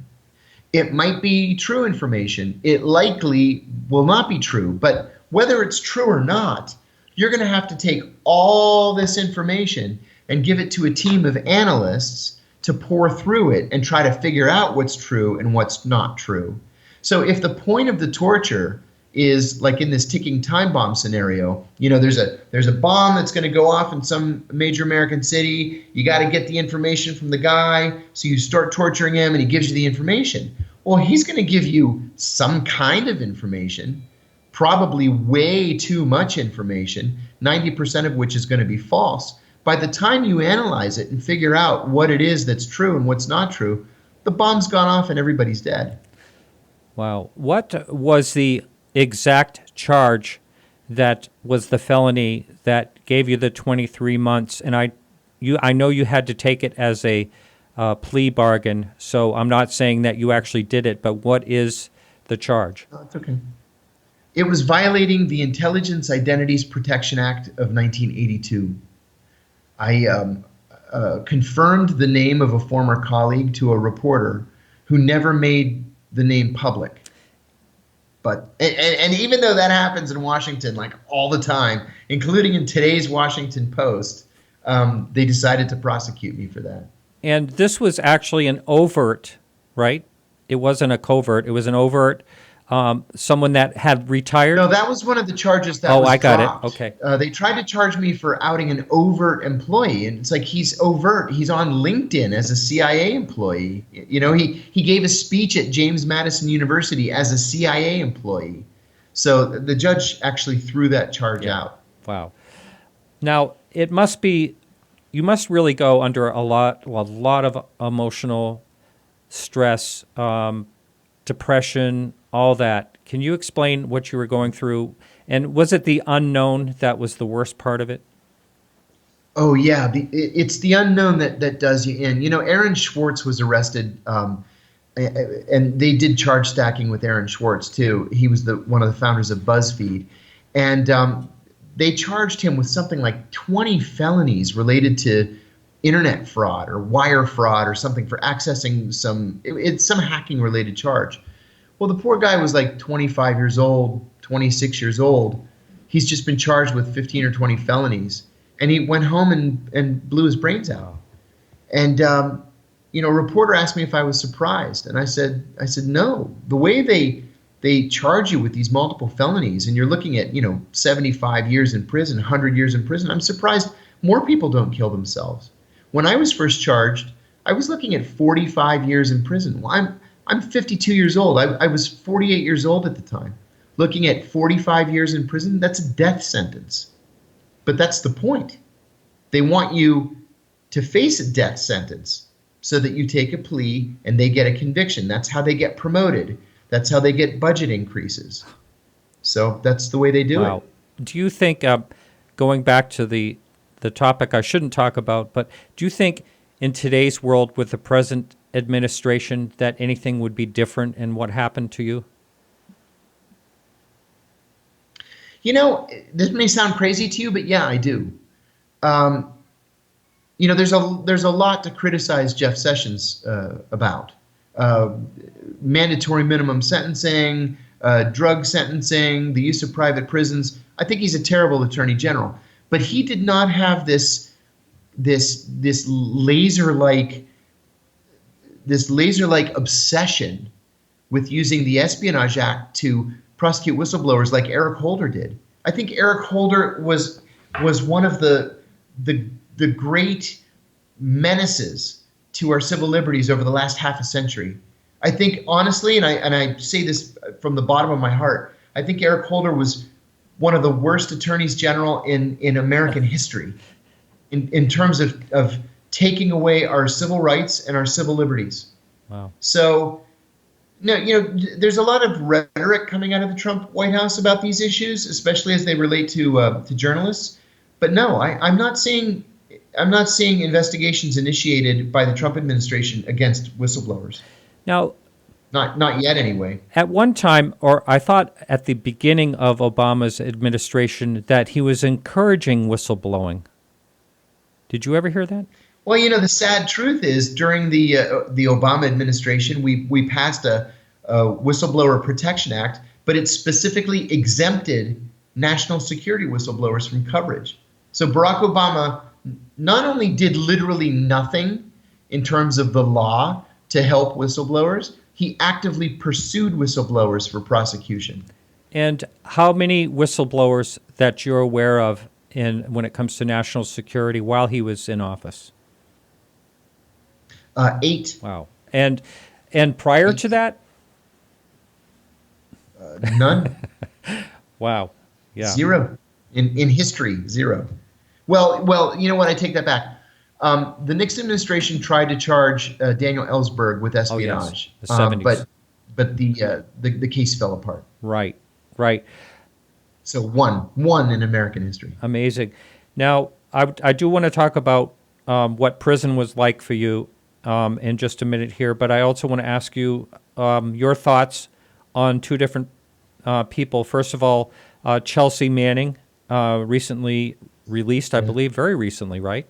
It might be true information. It likely will not be true. But whether it's true or not, you're going to have to take all this information and give it to a team of analysts to pour through it and try to figure out what's true and what's not true. So if the point of the torture is like in this ticking time bomb scenario, there's a bomb that's going to go off in some major American city. You got to get the information from the guy. So you start torturing him and he gives you the information. Well, he's going to give you some kind of information, probably way too much information, 90% of which is going to be false. By the time you analyze it and figure out what it is that's true and what's not true, the bomb's gone off and everybody's dead. Wow. What was the exact charge that was the felony that gave you the 23 months? And I know you had to take it as a plea bargain, so I'm not saying that you actually did it, but what is the charge? Oh, it's okay. It was violating the Intelligence Identities Protection Act of 1982. I confirmed the name of a former colleague to a reporter who never made the name public. But and even though that happens in Washington like all the time, including in today's Washington Post, they decided to prosecute me for that. And this was actually an overt, right? It wasn't a covert. It was an overt. Someone that had retired? No, that was one of the charges that was I got dropped. it. Okay. They tried to charge me for outing an overt employee, and it's like he's overt. He's on LinkedIn as a CIA employee. He gave a speech at James Madison University as a CIA employee. So the judge actually threw that charge out. Wow. Now, you must really go under a lot of emotional stress, depression, all that. Can you explain what you were going through? And was it the unknown that was the worst part of it? Oh, yeah. It's the unknown that does you in. Aaron Schwartz was arrested, and they did charge stacking with Aaron Schwartz, too. He was one of the founders of BuzzFeed. And they charged him with something like 20 felonies related to internet fraud or wire fraud or something for accessing it's some hacking related charge. Well, the poor guy was like 25 years old, 26 years old. He's just been charged with 15 or 20 felonies, and he went home and blew his brains out. And a reporter asked me if I was surprised, and I said no. The way they charge you with these multiple felonies, and you're looking at 75 years in prison, 100 years in prison. I'm surprised more people don't kill themselves. When I was first charged, I was looking at 45 years in prison. Well, I'm 52 years old. I was 48 years old at the time. Looking at 45 years in prison, that's a death sentence. But that's the point. They want you to face a death sentence so that you take a plea and they get a conviction. That's how they get promoted. That's how they get budget increases. So that's the way they do it. Do you think, going back to the topic I shouldn't talk about, but do you think in today's world with the present administration that anything would be different in what happened to you? This may sound crazy to you, but yeah, I do. There's a lot to criticize Jeff Sessions about. Mandatory minimum sentencing, drug sentencing, the use of private prisons. I think he's a terrible attorney general, but he did not have this laser-like obsession with using the Espionage Act to prosecute whistleblowers like Eric Holder did. I think Eric Holder was one of the great menaces to our civil liberties over the last half a century. I think honestly, and I say this from the bottom of my heart, I think Eric Holder was one of the worst attorneys general in American history in terms of taking away our civil rights and our civil liberties. Wow. So there's a lot of rhetoric coming out of the Trump White House about these issues, especially as they relate to journalists. But no, I'm not seeing investigations initiated by the Trump administration against whistleblowers. Now, not yet anyway. At one time, or I thought at the beginning of Obama's administration, that he was encouraging whistleblowing. Did you ever hear that? Well, the sad truth is during the Obama administration, we passed a Whistleblower Protection Act, but it specifically exempted national security whistleblowers from coverage. So Barack Obama not only did literally nothing in terms of the law to help whistleblowers, he actively pursued whistleblowers for prosecution. And how many whistleblowers that you're aware of when it comes to national security while he was in office? 8. Wow. And prior to that? None. Wow. Yeah. 0. In history, 0. Well, you know what? I take that back. The Nixon administration tried to charge Daniel Ellsberg with espionage. The 70s. But the case fell apart. Right. So one in American history. Amazing. Now, I do want to talk about what prison was like for you in just a minute here, but I also want to ask you your thoughts on two different people. First of all, Chelsea Manning, recently released, I believe, very recently, right?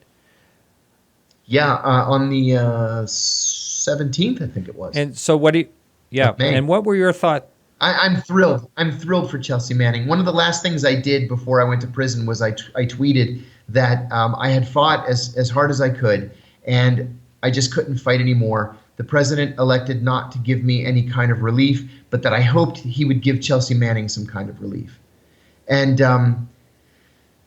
Yeah, on the 17th, I think it was. And so and what were your thoughts? I'm thrilled. I'm thrilled for Chelsea Manning. One of the last things I did before I went to prison was I tweeted that I had fought as hard as I could, and I just couldn't fight anymore. The president elected not to give me any kind of relief, but that I hoped he would give Chelsea Manning some kind of relief. And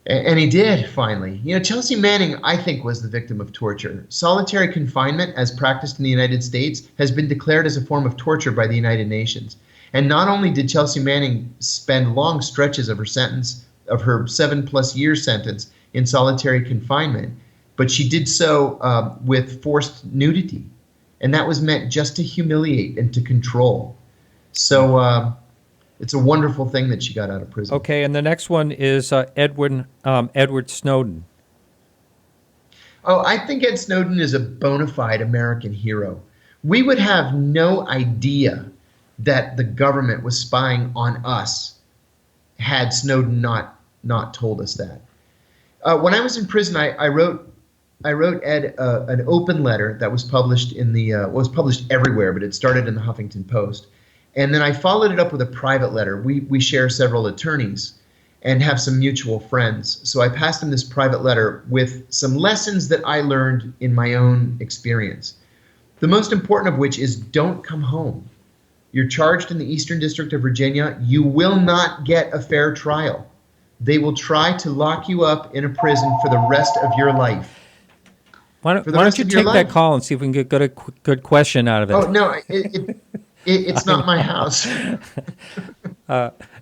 he did, finally. Chelsea Manning, I think, was the victim of torture. Solitary confinement, as practiced in the United States, has been declared as a form of torture by the United Nations. And not only did Chelsea Manning spend long stretches of her 7+ year sentence in solitary confinement, but she did so with forced nudity. And that was meant just to humiliate and to control. So it's a wonderful thing that she got out of prison. Okay, and the next one is Edward Snowden. Oh, I think Ed Snowden is a bona fide American hero. We would have no idea that the government was spying on us had Snowden not not told us that. When I was in prison, I wrote Ed an open letter that was published in the was published everywhere, but it started in the Huffington Post, and then I followed it up with a private letter. We share several attorneys and have some mutual friends, so I passed him this private letter with some lessons that I learned in my own experience. The most important of which is don't come home. You're charged in the Eastern District of Virginia. You will not get a fair trial. They will try to lock you up in a prison for the rest of your life. Why don't you take that call and see if we can get a good question out of it? Oh, no, it's not my house.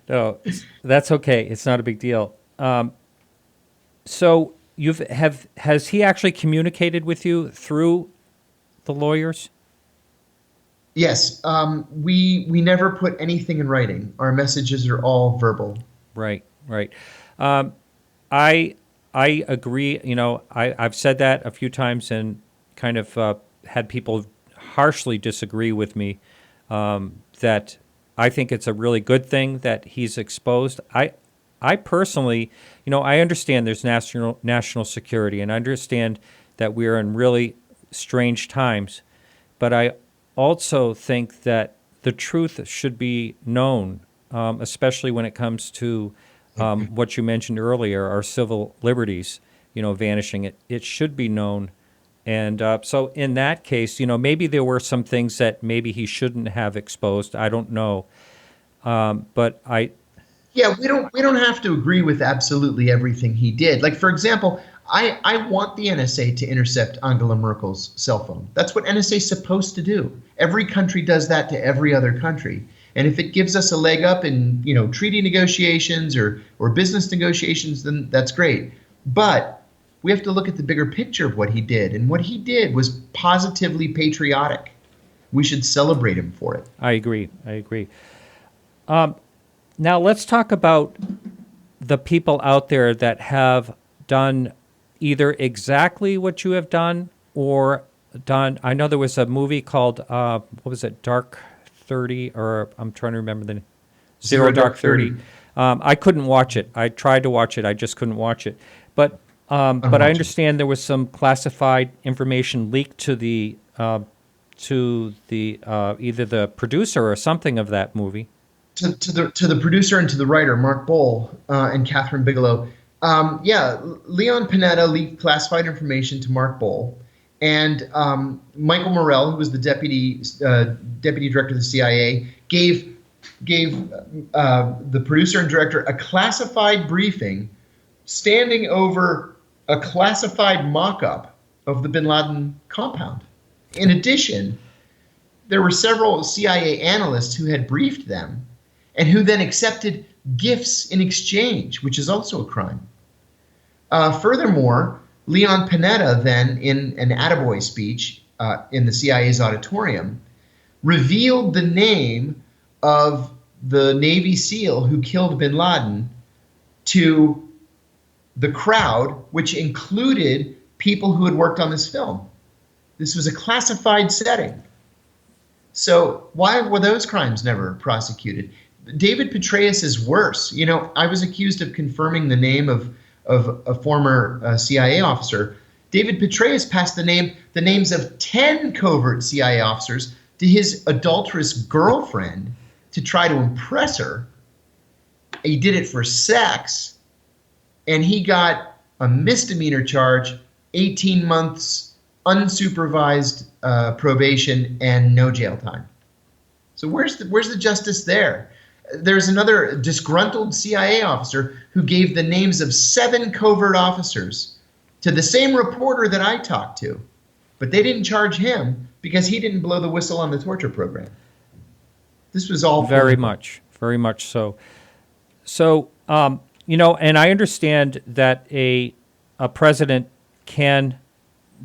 No, that's okay. It's not a big deal. So has he actually communicated with you through the lawyers? Yes. We never put anything in writing. Our messages are all verbal. Right. I agree. I've said that a few times and kind of had people harshly disagree with me that I think it's a really good thing that he's exposed. I personally, I understand there's national security, and I understand that we're in really strange times, but I also think that the truth should be known, especially when it comes to what you mentioned earlier, our civil liberties, vanishing. It should be known. And so in that case, maybe there were some things that maybe he shouldn't have exposed. I don't know. But Yeah, we don't have to agree with absolutely everything he did. Like, for example, I want the NSA to intercept Angela Merkel's cell phone. That's what NSA is supposed to do. Every country does that to every other country. And if it gives us a leg up in, treaty negotiations or business negotiations, then that's great. But we have to look at the bigger picture of what he did. And what he did was positively patriotic. We should celebrate him for it. I agree. Now let's talk about the people out there that have done either exactly what you have done or done. I know there was a movie called, what was it, Dark 30, or I'm trying to remember the name. Zero Dark 30. I couldn't watch it. I tried to watch it. I just couldn't watch it. But I understand there was some classified information leaked to the either the producer or something of that movie. To the producer and to the writer, Mark Bowl and Catherine Bigelow. Leon Panetta leaked classified information to Mark Bowl, and Michael Morrell, who was the deputy director of the CIA, gave the producer and director a classified briefing, standing over a classified mock-up of the bin Laden compound. In addition, there were several CIA analysts who had briefed them and who then accepted gifts in exchange, which is also a crime. Furthermore, Leon Panetta then, in an attaboy speech in the CIA's auditorium, revealed the name of the Navy SEAL who killed bin Laden to the crowd, which included people who had worked on this film. This was a classified setting. So why were those crimes never prosecuted? David Petraeus is worse. I was accused of confirming the name of a former CIA officer. David Petraeus passed the names of 10 covert CIA officers to his adulterous girlfriend to try to impress her. He did it for sex, and he got a misdemeanor charge, 18 months unsupervised probation, and no jail time. So where's the justice there? There's another disgruntled CIA officer who gave the names of 7 covert officers to the same reporter that I talked to, but they didn't charge him because he didn't blow the whistle on the torture program. This was all very much so. So, and I understand that a president can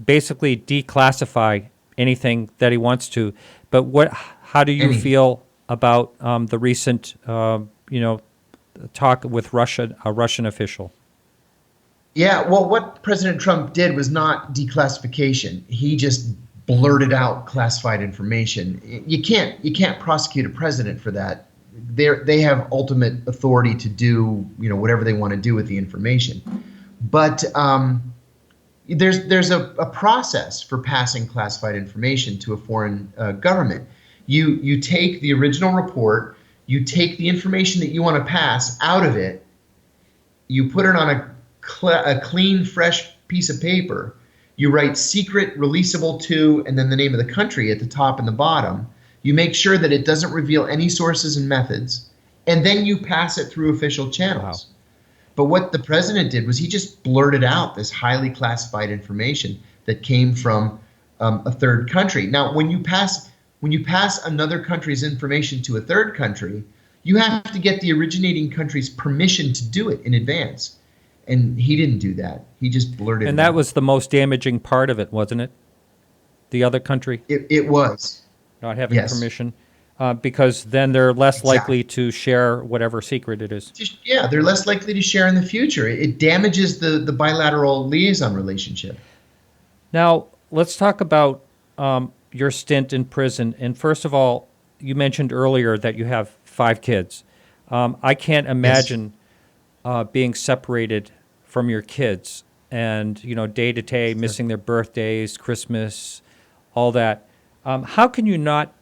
basically declassify anything that he wants to, but how do you feel about the recent, talk with a Russian official? Yeah, well, what President Trump did was not declassification. He just blurted out classified information. You can't prosecute a president for that. they have ultimate authority to do whatever they want to do with the information. But there's a process for passing classified information to a foreign government. You take the original report, you take the information that you want to pass out of it, you put it on a clean, fresh piece of paper. You write secret, releasable to, and then the name of the country at the top and the bottom. You make sure that it doesn't reveal any sources and methods, and then you pass it through official channels. Wow. But what the president did was he just blurted out this highly classified information that came from a third country. Now, when you pass another country's information to a third country, you have to get the originating country's permission to do it in advance. And he didn't do that. He just blurted it out. And that was the most damaging part of it, wasn't it? The other country? It was. Not having permission. Because then they're less likely to share whatever secret it is. Yeah, they're less likely to share in the future. It damages the bilateral liaison relationship. Now, let's talk about your stint in prison. And first of all, you mentioned earlier that you have 5 kids. I can't imagine being separated from your kids and, day to day, missing their birthdays, Christmas, all that. How can you not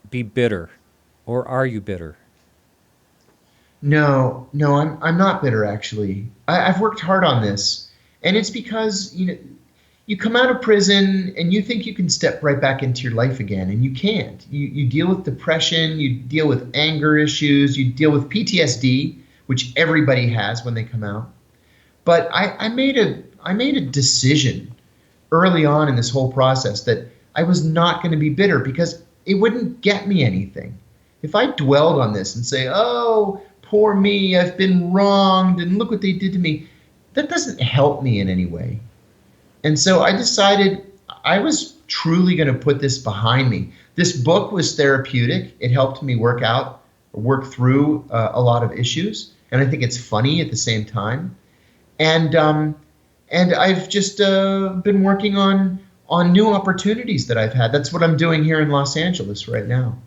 be bitter, or are you bitter? No, I'm not bitter, actually. I've worked hard on this, and it's because you come out of prison and you think you can step right back into your life again, and you can't. You deal with depression, you deal with anger issues, you deal with PTSD, which everybody has when they come out. But I made a decision early on in this whole process that I was not going to be bitter, because it wouldn't get me anything. If I dwelled on this and say, oh, poor me, I've been wronged, and look what they did to me, that doesn't help me in any way. And so I decided I was truly going to put this behind me. This book was therapeutic. It helped me work through a lot of issues, and I think it's funny at the same time. And I've just been working on new opportunities that I've had. That's what I'm doing here in Los Angeles right now.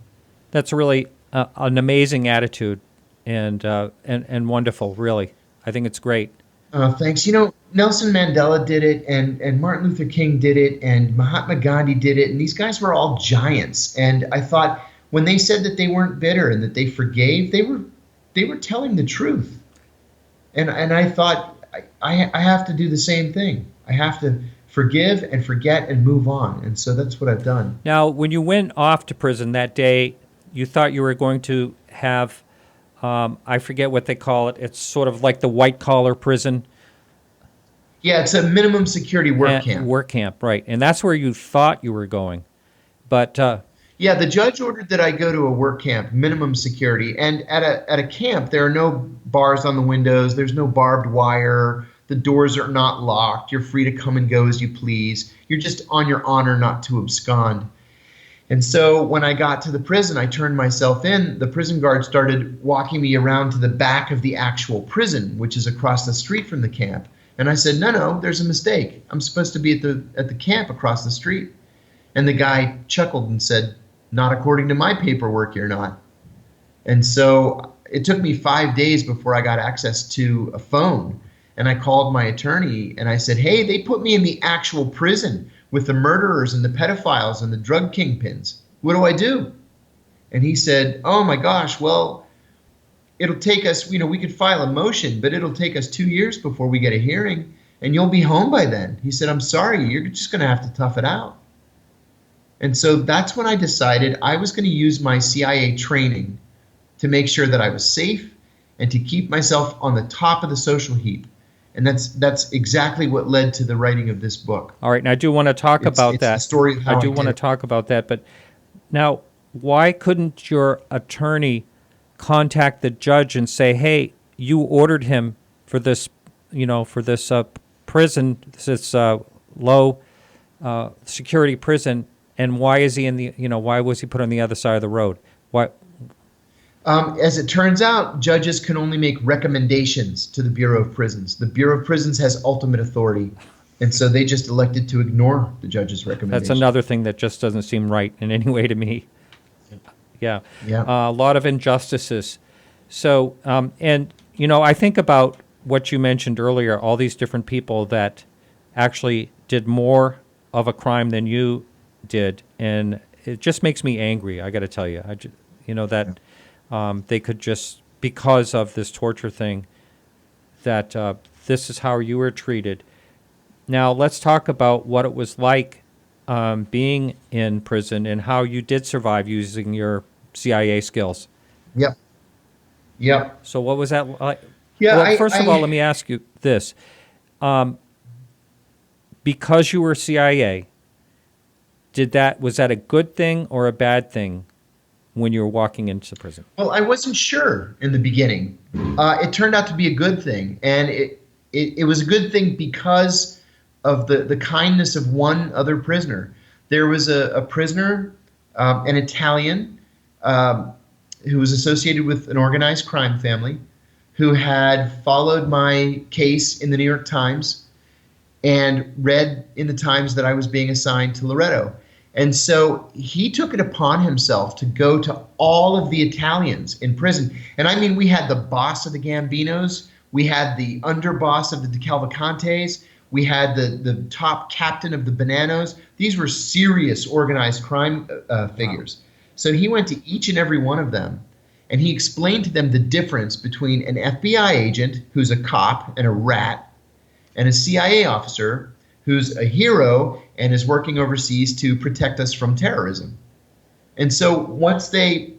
That's really an amazing attitude and wonderful, really. I think it's great. Thanks. Nelson Mandela did it, and Martin Luther King did it, and Mahatma Gandhi did it, and these guys were all giants. And I thought when they said that they weren't bitter and that they forgave, they were telling the truth. And I thought I have to do the same thing. I have to forgive and forget and move on. And so that's what I've done. Now, when you went off to prison that day, you thought you were going to have, I forget what they call it. It's sort of like the white-collar prison. Yeah, it's a minimum security work camp. Work camp, right. And that's where you thought you were going. But yeah, the judge ordered that I go to a work camp, minimum security. And at a camp, there are no bars on the windows. There's no barbed wire. The doors are not locked. You're free to come and go as you please. You're just on your honor not to abscond. And so when I got to the prison, I turned myself in. The prison guard started walking me around to the back of the actual prison, which is across the street from the camp. And I said, no, there's a mistake. I'm supposed to be at the camp across the street. And the guy chuckled and said, not according to my paperwork, you're not. And so it took me 5 days before I got access to a phone. And I called my attorney and I said, hey, they put me in the actual prison with the murderers and the pedophiles and the drug kingpins. What do I do? And he said, oh my gosh, well, it'll take us, we could file a motion, but it'll take us 2 years before we get a hearing, and you'll be home by then. He said, I'm sorry, you're just going to have to tough it out. And so that's when I decided I was going to use my CIA training to make sure that I was safe and to keep myself on the top of the social heap. And that's exactly what led to the writing of this book. All right, and I do want to talk about that. The story of how I do want to talk about that, but now, why couldn't your attorney contact the judge and say, "Hey, you ordered him for this, prison, this low security prison, and why is he why was he put on the other side of the road? Why?" As it turns out, judges can only make recommendations to the Bureau of Prisons. The Bureau of Prisons has ultimate authority, and so they just elected to ignore the judge's recommendation. That's another thing that just doesn't seem right in any way to me. Yeah. Yeah. A lot of injustices. So, and, you know, I think about what you mentioned earlier, all these different people that actually did more of a crime than you did. And it just makes me angry, I got to tell you. You know, that they could just, because of this torture thing, that this is how you were treated. Now, let's talk about what it was like being in prison and how you did survive using your CIA skills. Yep. Yep. So what was that like? Yeah. Well, first of all, let me ask you this. Because you were CIA, was that a good thing or a bad thing when you were walking into prison? Well, I wasn't sure in the beginning. It turned out to be a good thing, and it was a good thing because of the kindness of one other prisoner. There was a prisoner, an Italian, who was associated with an organized crime family, who had followed my case in the New York Times and read in the Times that I was being assigned to Loretto. And so he took it upon himself to go to all of the Italians in prison. And I mean, we had the boss of the Gambinos, we had the underboss of the DeCalvacantes, we had the top captain of the Bananos. These were serious organized crime figures. Wow. So he went to each and every one of them, and he explained to them the difference between an FBI agent who's a cop and a rat, and a CIA officer who's a hero and is working overseas to protect us from terrorism. And so once they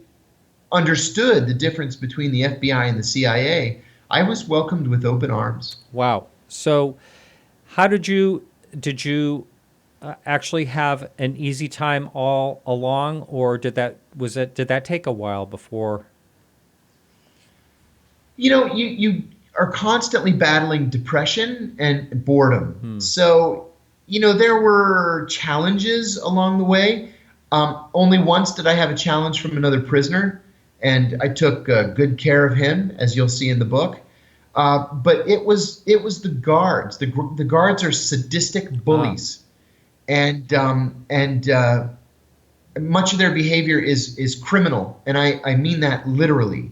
understood the difference between the FBI and the CIA, I was welcomed with open arms. Wow. So how did you actually have an easy time all along, or did that take a while before? You know, you are constantly battling depression and boredom. So, you know, there were challenges along the way. Only once did I have a challenge from another prisoner, and I took good care of him, as you'll see in the book. But it was the guards. The guards are sadistic bullies, and much of their behavior is criminal, and I mean that literally,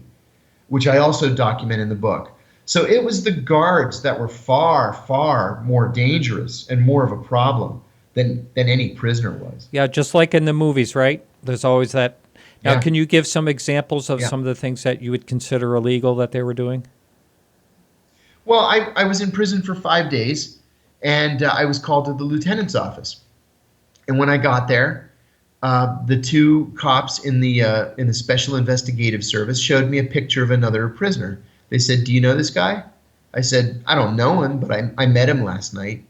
which I also document in the book. So it was the guards that were far, far more dangerous and more of a problem than any prisoner was. Yeah, just like in the movies, right? There's always that. Now, Yeah. Can you give some examples of Yeah. some of the things that you would consider illegal that they were doing? Well, I was in prison for 5 days, and I was called to the lieutenant's office. And when I got there, the two cops in the Special Investigative Service showed me a picture of another prisoner. They said, "Do you know this guy?" I said, "I don't know him, but I met him last night."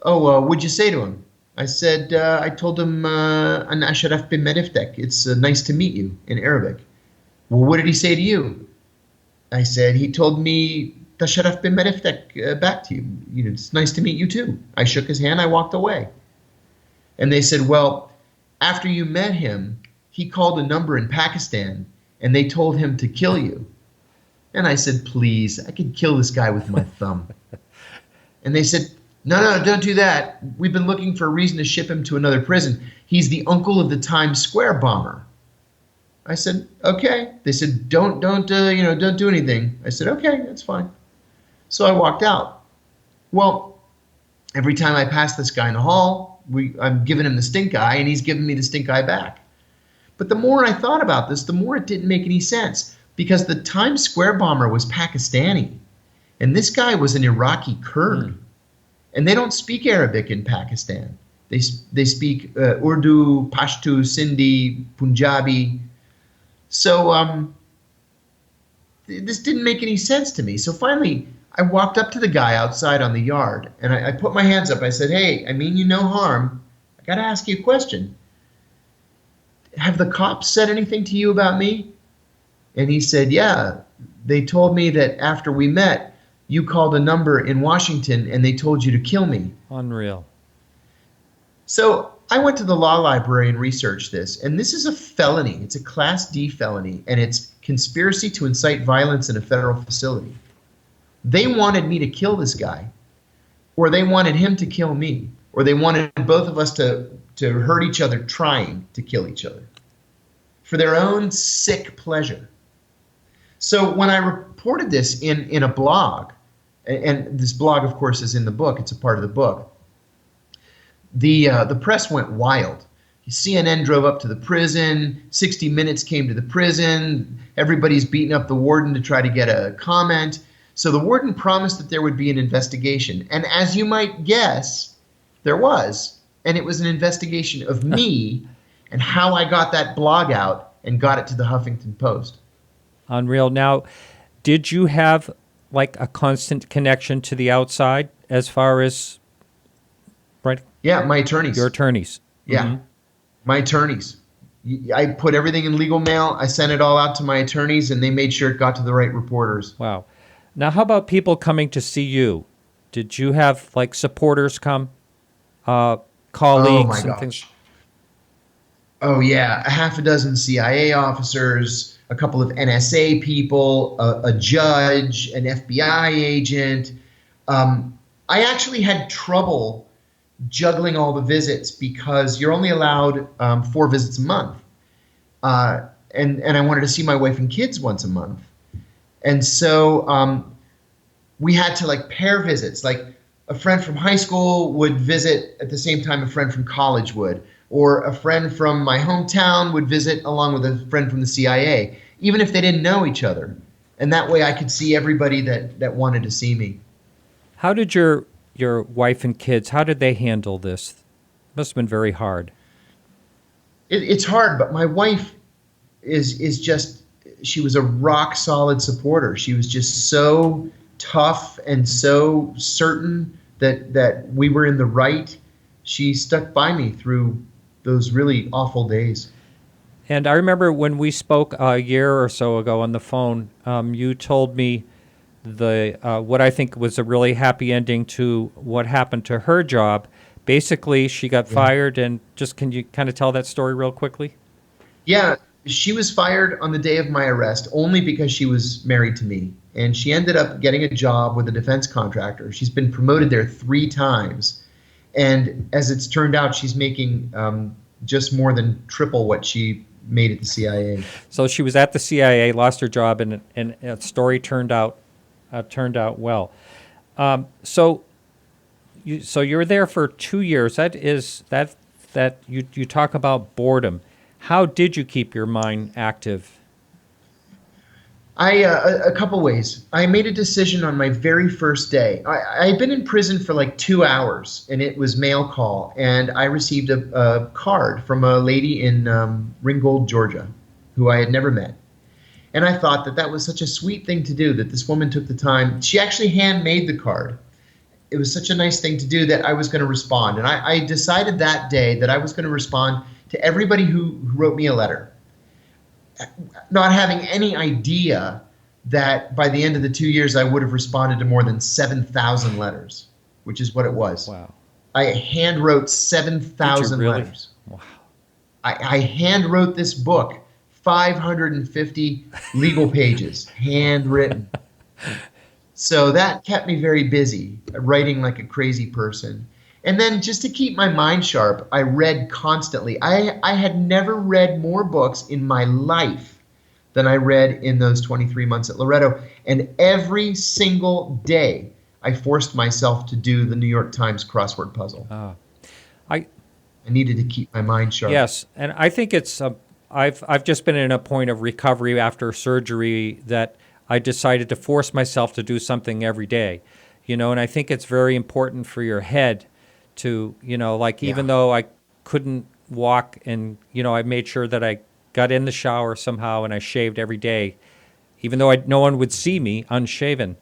"Oh, what'd you say to him?" I said, "I told him, Ana Sharaf bin Meriftek. It's nice to meet you," in Arabic. "Well, what did he say to you?" I said, "He told me, Tasharaf bin Meriftek, back to you. You know, it's nice to meet you too." I shook his hand, I walked away. And they said, "Well, after you met him, he called a number in Pakistan, and they told him to kill you." And I said, "Please, I could kill this guy with my thumb." And they said, No, don't do that. We've been looking for a reason to ship him to another prison. He's the uncle of the Times Square bomber." I said, "Okay." They said, don't do anything." I said, "Okay, that's fine." So I walked out. Well, every time I pass this guy in the hall, I'm giving him the stink eye, and he's giving me the stink eye back. But the more I thought about this, the more it didn't make any sense, because the Times Square bomber was Pakistani, and this guy was an Iraqi Kurd. And they don't speak Arabic in Pakistan. They speak Urdu, Pashto, Sindhi, Punjabi. So this didn't make any sense to me. So finally, I walked up to the guy outside on the yard, and I put my hands up. I said, "Hey, I mean you no harm. I got to ask you a question. Have the cops said anything to you about me?" And he said, "Yeah, they told me that after we met, you called a number in Washington and they told you to kill me." Unreal. So I went to the law library and researched this, and this is a felony. It's a Class D felony, and it's conspiracy to incite violence in a federal facility. They wanted me to kill this guy, or they wanted him to kill me, or they wanted both of us to hurt each other trying to kill each other. for their own sick pleasure. So when I reported this in a blog, and this blog, of course, is in the book, it's a part of the book, the press went wild. CNN drove up to the prison, 60 Minutes came to the prison, everybody's beating up the warden to try to get a comment. So the warden promised that there would be an investigation. And as you might guess, there was. And it was an investigation of me and how I got that blog out and got it to the Huffington Post. Unreal. Now, did you have like a constant connection to the outside as far as, right? Yeah, my attorneys. Your attorneys. Yeah, Mm-hmm. My attorneys. I put everything in legal mail. I sent it all out to my attorneys, and they made sure it got to the right reporters. Wow. Now, how about people coming to see you? Did you have like supporters come, colleagues and things? Oh, yeah. A half a dozen CIA officers, a couple of NSA people, a judge, an FBI agent. I actually had trouble juggling all the visits because you're only allowed 4 visits a month. And I wanted to see my wife and kids once a month. And so we had to like pair visits. Like a friend from high school would visit at the same time a friend from college would, or a friend from my hometown would visit along with a friend from the CIA, even if they didn't know each other. And that way I could see everybody that wanted to see me. How did your wife and kids, how did they handle this? Must have been very hard. It's hard, but my wife is just, she was a rock solid supporter. She was just so tough and so certain that we were in the right. She stuck by me through those really awful days. And I remember when we spoke a year or so ago on the phone, you told me what I think was a really happy ending to what happened to her job. Basically, she got fired, and just can you kind of tell that story real quickly? Yeah, she was fired on the day of my arrest only because she was married to me. And she ended up getting a job with a defense contractor. She's been promoted there 3 times. And as it's turned out, she's making just more than triple what she made at the CIA. So she was at the CIA, lost her job, and a story turned out well. So you were there for 2 years. That you talk about boredom. How did you keep your mind active? A couple ways. I made a decision on my very first day. I had been in prison for like 2 hours, and it was mail call, and I received a card from a lady in Ringgold, Georgia, who I had never met. And I thought that was such a sweet thing to do, that this woman took the time. She actually handmade the card. It was such a nice thing to do that I was going to respond. And I decided that day that I was going to respond to everybody who wrote me a letter, not having any idea that by the end of the 2 years I would have responded to more than 7,000 letters, which is what it was. Wow. I hand wrote 7,000 really? letters. Wow. I hand wrote this book, 550 legal pages, handwritten. So that kept me very busy, writing like a crazy person. And then just to keep my mind sharp, I read constantly. I had never read more books in my life than I read in those 23 months at Loretto. And every single day, I forced myself to do the New York Times crossword puzzle. I needed to keep my mind sharp. Yes, and I think it's I've just been in a point of recovery after surgery that I decided to force myself to do something every day, and I think it's very important for your head to, even though I couldn't walk and, I made sure that I got in the shower somehow and I shaved every day, even though no one would see me unshaven,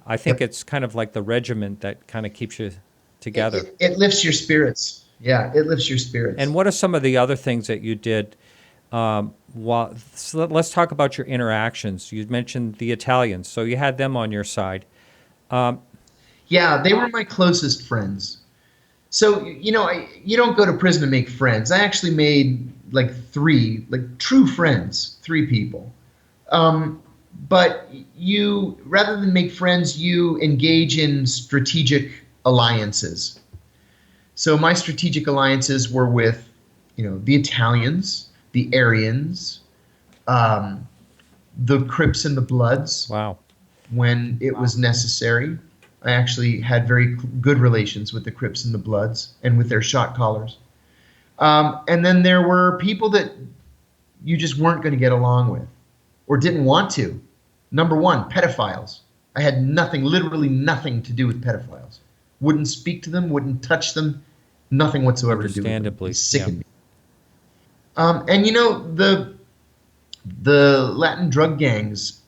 I think it's kind of like the regiment that kind of keeps you together. It lifts your spirits. Yeah, it lifts your spirits. And what are some of the other things that you did? So let's talk about your interactions. You mentioned the Italians, so you had them on your side. Yeah, they were my closest friends. So, you don't go to prison to make friends. I actually made like 3, like true friends, 3 people. But rather than make friends, you engage in strategic alliances. So my strategic alliances were with, the Italians, the Aryans, the Crips and the Bloods Wow. when it was necessary. I actually had very good relations with the Crips and the Bloods and with their shot callers. And then there were people that you just weren't going to get along with or didn't want to. Number one, pedophiles. I had nothing, literally nothing to do with pedophiles. Wouldn't speak to them, wouldn't touch them, nothing whatsoever to do with them. Understandably, It sickened me. And you know, the Latin drug gangs,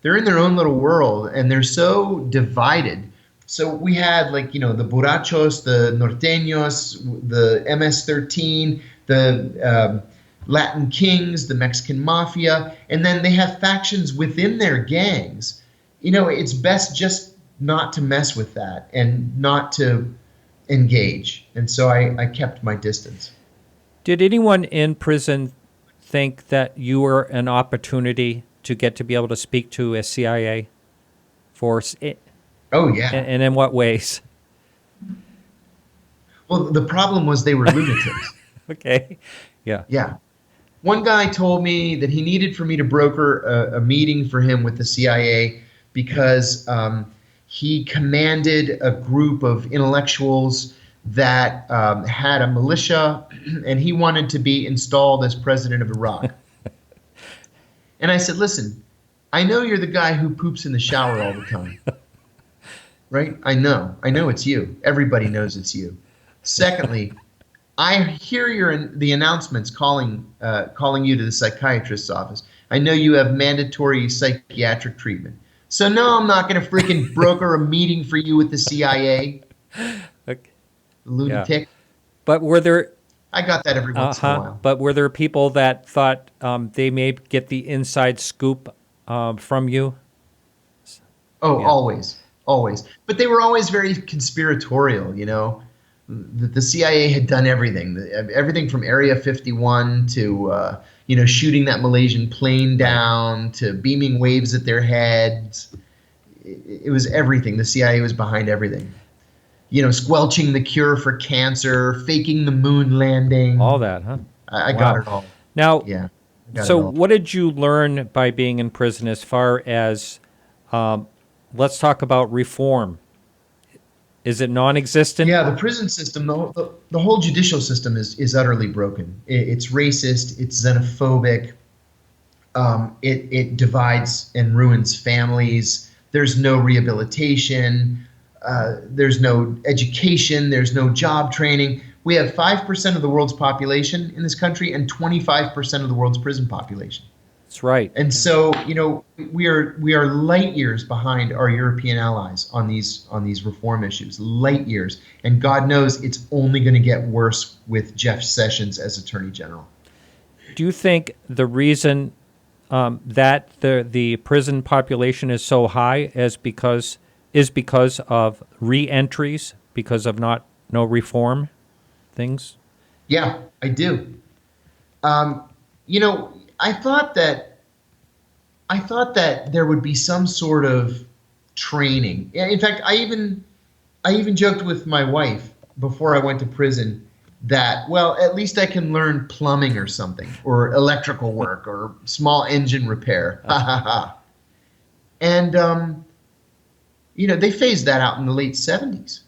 they're in their own little world and they're so divided. So we had, like, you know, the Borrachos, the Norteños, the MS-13, the Latin Kings, the Mexican Mafia, and then they have factions within their gangs. You know, it's best just not to mess with that and not to engage. And so I kept my distance. Did anyone in prison think that you were an opportunity to get to be able to speak to a CIA force? Oh, yeah. And in what ways? Well, the problem was they were lunatics. Okay. Yeah. Yeah. One guy told me that he needed for me to broker a meeting for him with the CIA because he commanded a group of intellectuals that had a militia, and he wanted to be installed as president of Iraq. And I said, listen, I know you're the guy who poops in the shower all the time. Right? I know it's you. Everybody knows it's you. Secondly, I hear the announcements calling you to the psychiatrist's office. I know you have mandatory psychiatric treatment. So no, I'm not going to freaking broker a meeting for you with the CIA. Okay. Lunatic. Yeah. But were there... I got that every once in a while. But were there people that thought they may get the inside scoop from you? Oh, Yeah. Always. But they were always very conspiratorial, you know. The CIA had done everything from Area 51 to, shooting that Malaysian plane down to beaming waves at their heads. It was everything. The CIA was behind everything. You know, squelching the cure for cancer, faking the moon landing. All that, huh? I got it all. Now, Yeah. so what did you learn by being in prison as far as, let's talk about reform? Is it non-existent? Yeah, the prison system, the whole judicial system is utterly broken. It's racist. It's xenophobic. It divides and ruins families. There's no rehabilitation. There's no education. There's no job training. We have 5% of the world's population in this country and 25% of the world's prison population. That's right. And so, you know, we are light years behind our European allies on these reform issues, light years. And God knows it's only going to get worse with Jeff Sessions as Attorney General. Do you think the reason that the prison population is so high is because of re-entries, because of no reform things? Yeah, I do. You know, I thought that there would be some sort of training. In fact, I even joked with my wife before I went to prison that, well, at least I can learn plumbing or something, or electrical work, or small engine repair. Ha ha ha. And you know, they phased that out in the late 70s.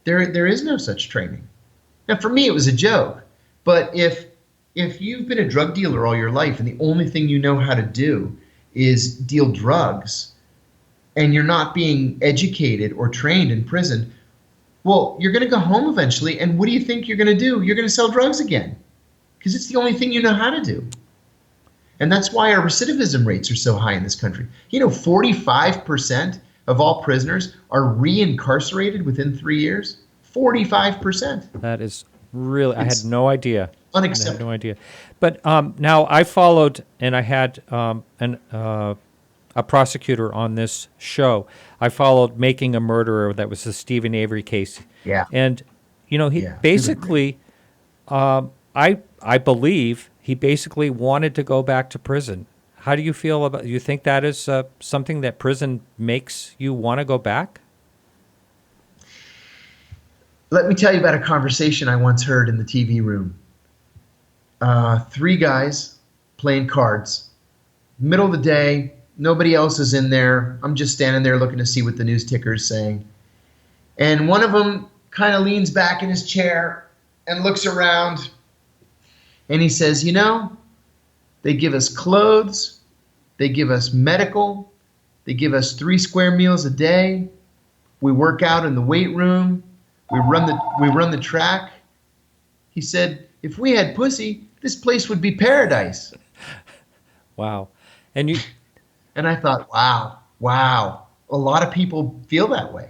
There is no such training. Now, for me, it was a joke. But if you've been a drug dealer all your life and the only thing you know how to do is deal drugs, and you're not being educated or trained in prison, well, you're going to go home eventually, and what do you think you're going to do? You're going to sell drugs again, because it's the only thing you know how to do. And that's why our recidivism rates are so high in this country. You know, 45% of all prisoners are reincarcerated within 3 years. 45%. That is really, I had no idea. Unacceptable. I had no idea. But now I followed, and I had a prosecutor on this show. I followed Making a Murderer. That was the Stephen Avery case. Yeah. And, you know, he basically, I believe he basically wanted to go back to prison. How do you feel about, you think that is something that prison makes you want to go back? Let me tell you about a conversation I once heard in the TV room. three guys playing cards. Middle of the day, nobody else is in there. I'm just standing there looking to see what the news ticker is saying. And one of them kind of leans back in his chair and looks around, and he says, you know, they give us clothes, they give us medical, they give us 3 square meals a day. We work out in the weight room. We run the track. He said, if we had pussy, this place would be paradise. Wow. And you, And I thought, wow. A lot of people feel that way.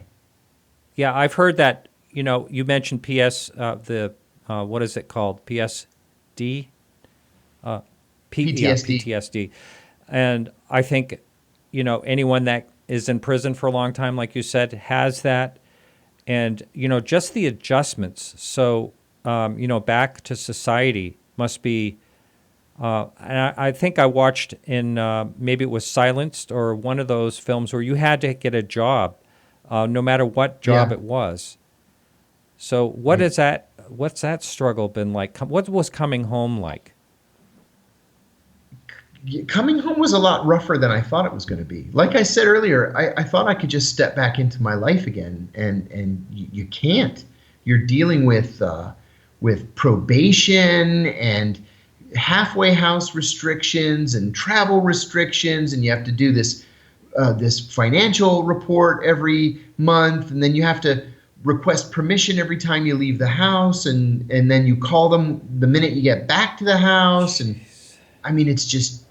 yeah, I've heard that, you mentioned what is it called? PSD? Yeah, PTSD. PTSD. And I think, anyone that is in prison for a long time, like you said, has that. And, just the adjustments. So, back to society must be, and I think I watched in, maybe it was Silenced or one of those films where you had to get a job, no matter what job it was. So what is that? What's that struggle been like? What was coming home like? Coming home was a lot rougher than I thought it was going to be. Like I said earlier, I thought I could just step back into my life again, and you can't. You're dealing with probation and halfway house restrictions and travel restrictions, and you have to do this financial report every month, and then you have to request permission every time you leave the house, and then you call them the minute you get back to the house. And I mean, it's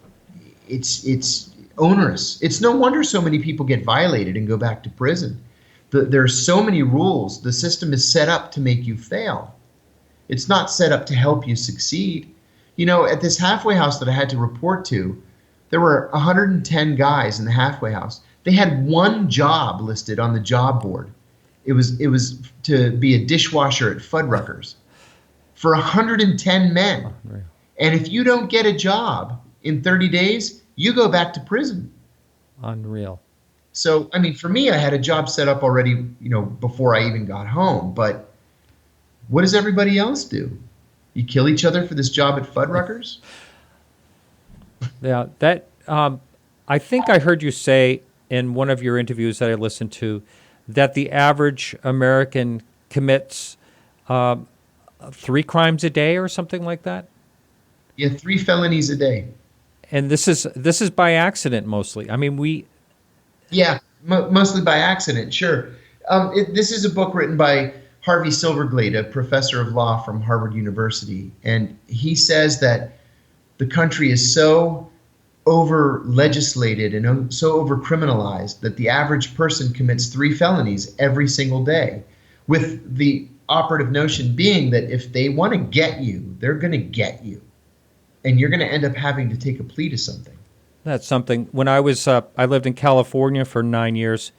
onerous. It's no wonder so many people get violated and go back to prison. There are so many rules. The system is set up to make you fail. It's not set up to help you succeed. At this halfway house that I had to report to, there were 110 guys in the halfway house. They had one job listed on the job board. It was to be a dishwasher at Fuddruckers for 110 men. Oh, right. And if you don't get a job in 30 days, you go back to prison. Unreal. So, I mean, for me, I had a job set up already, before I even got home. But what does everybody else do? You kill each other for this job at Fuddruckers? Yeah, that I think I heard you say in one of your interviews that I listened to that the average American commits 3 crimes a day or something like that. Yeah, 3 felonies a day. And this is by accident mostly. I mean, Yeah, mostly by accident, sure. This is a book written by Harvey Silverglade, a professor of law from Harvard University. And he says that the country is so over-legislated and so over-criminalized that the average person commits 3 felonies every single day, with the operative notion being that if they want to get you, they're going to get you. And you're going to end up having to take a plea to something. that's something. When I lived in California for 9 years,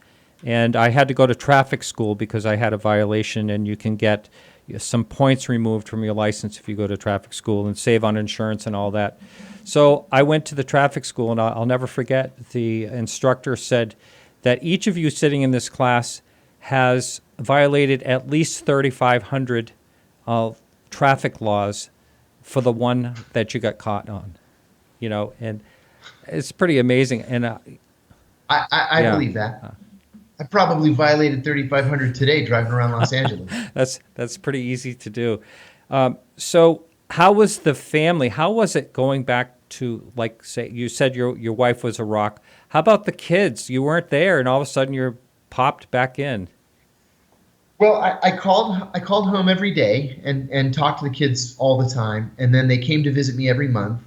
and I had to go to traffic school because I had a violation, and you can get some points removed from your license if you go to traffic school and save on insurance and all that. So I went to the traffic school, and I'll never forget, the instructor said that each of you sitting in this class has violated at least 3,500 traffic laws for the one that you got caught on, and it's pretty amazing. And I believe that. I probably violated 3,500 today driving around Los Angeles. That's pretty easy to do. So how was the family? How was it going back to, like, say, you said your wife was a rock. How about the kids? You weren't there, and all of a sudden you're popped back in. Well, I called home every day and talked to the kids all the time, and then they came to visit me every month.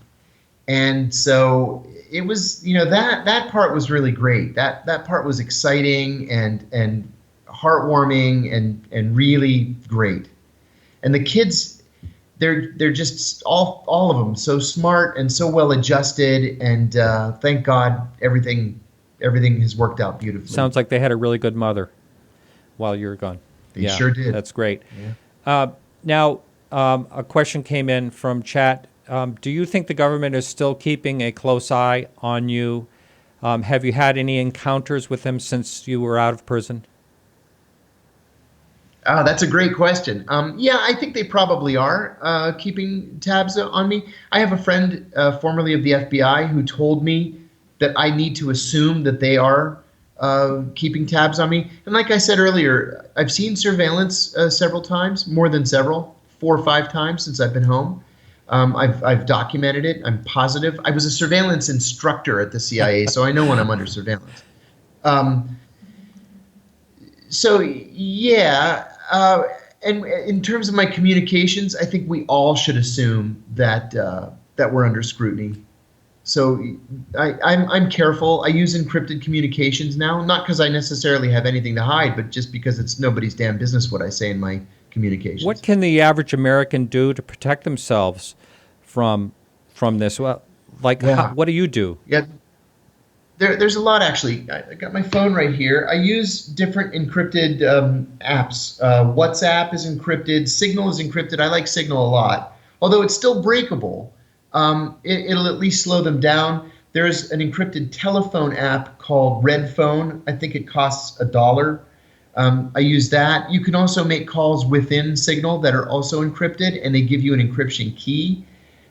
And so it was, that part was really great. That part was exciting and heartwarming and really great. And the kids, they're just all of them so smart and so well adjusted, and thank God everything has worked out beautifully. Sounds like they had a really good mother while you were gone. They sure did. That's great. Yeah. Now, a question came in from chat. Do you think the government is still keeping a close eye on you? Have you had any encounters with them since you were out of prison? That's a great question. Yeah, I think they probably are keeping tabs on me. I have a friend, formerly of the FBI, who told me that I need to assume that they are keeping tabs on me. And like I said earlier, I've seen surveillance several times, more than several, 4 or 5 times since I've been home. I've documented it. I'm positive. I was a surveillance instructor at the CIA, so I know when I'm under surveillance. Um, so yeah, and in terms of my communications, I think we all should assume that we're under scrutiny. So I'm careful. I use encrypted communications now, not because I necessarily have anything to hide, but just because it's nobody's damn business what I say in my communications. What can the average American do to protect themselves from this? Well, like, Yeah, what do you do? yeah. There's a lot actually. I got my phone right here. I use different encrypted apps. WhatsApp is encrypted. Signal is encrypted. I like Signal a lot, although it's still breakable. It'll at least slow them down. There's an encrypted telephone app called Red Phone. I think it costs $1. I use that. You can also make calls within Signal that are also encrypted, and they give you an encryption key.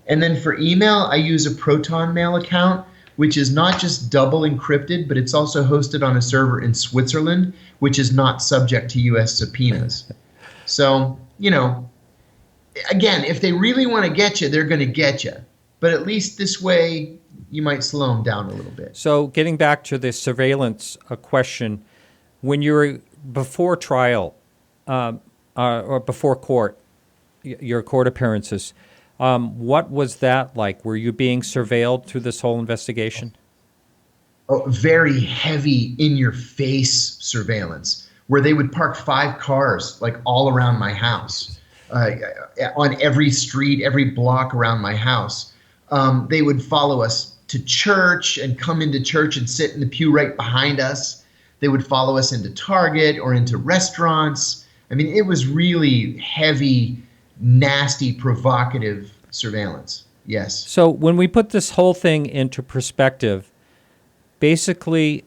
And then for email, I use a Proton Mail account, which is not just double encrypted, but it's also hosted on a server in Switzerland, which is not subject to US subpoenas. So, again, if they really want to get you, they're going to get you. But at least this way, you might slow them down a little bit. So getting back to the surveillance question, when you were before trial or before court, your court appearances, what was that like? Were you being surveilled through this whole investigation? Oh, very heavy in your face surveillance, where they would park 5 cars like all around my house, on every street, every block around my house. They would follow us to church and come into church and sit in the pew right behind us. They would follow us into Target or into restaurants. I mean, it was really heavy, nasty, provocative surveillance. Yes. So when we put this whole thing into perspective, basically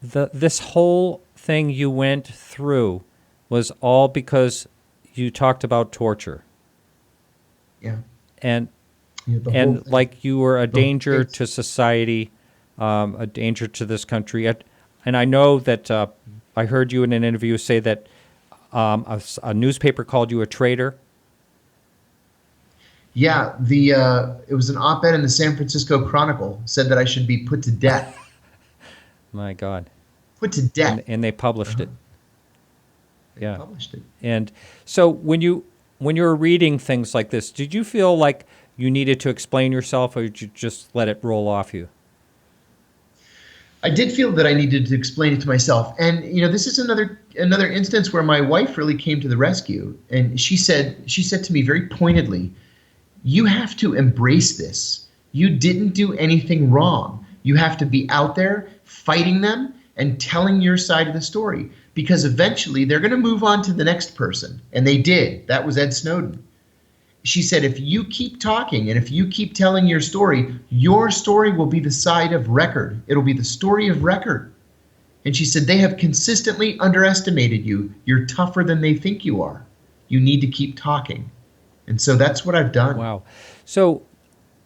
this whole thing you went through was all because you talked about torture. Yeah. And Yeah, the whole and thing. like you were a danger it's- to society, a danger to this country. And I know that I heard you in an interview say that a newspaper called you a traitor. Yeah, it was an op-ed in the San Francisco Chronicle said that I should be put to death. My God. Put to death. And they published it. They Yeah. published it. And so when you were reading things like this, did you feel like you needed to explain yourself, or did you just let it roll off you? I did feel that I needed to explain it to myself. And this is another instance where my wife really came to the rescue. And she said to me very pointedly, "You have to embrace this. You didn't do anything wrong. You have to be out there fighting them and telling your side of the story, because eventually they're going to move on to the next person." And they did. That was Ed Snowden. She said, if you keep talking and if you keep telling your story will be the side of record. It'll be the story of record. And she said, they have consistently underestimated you. You're tougher than they think you are. You need to keep talking. And so that's what I've done. Wow. So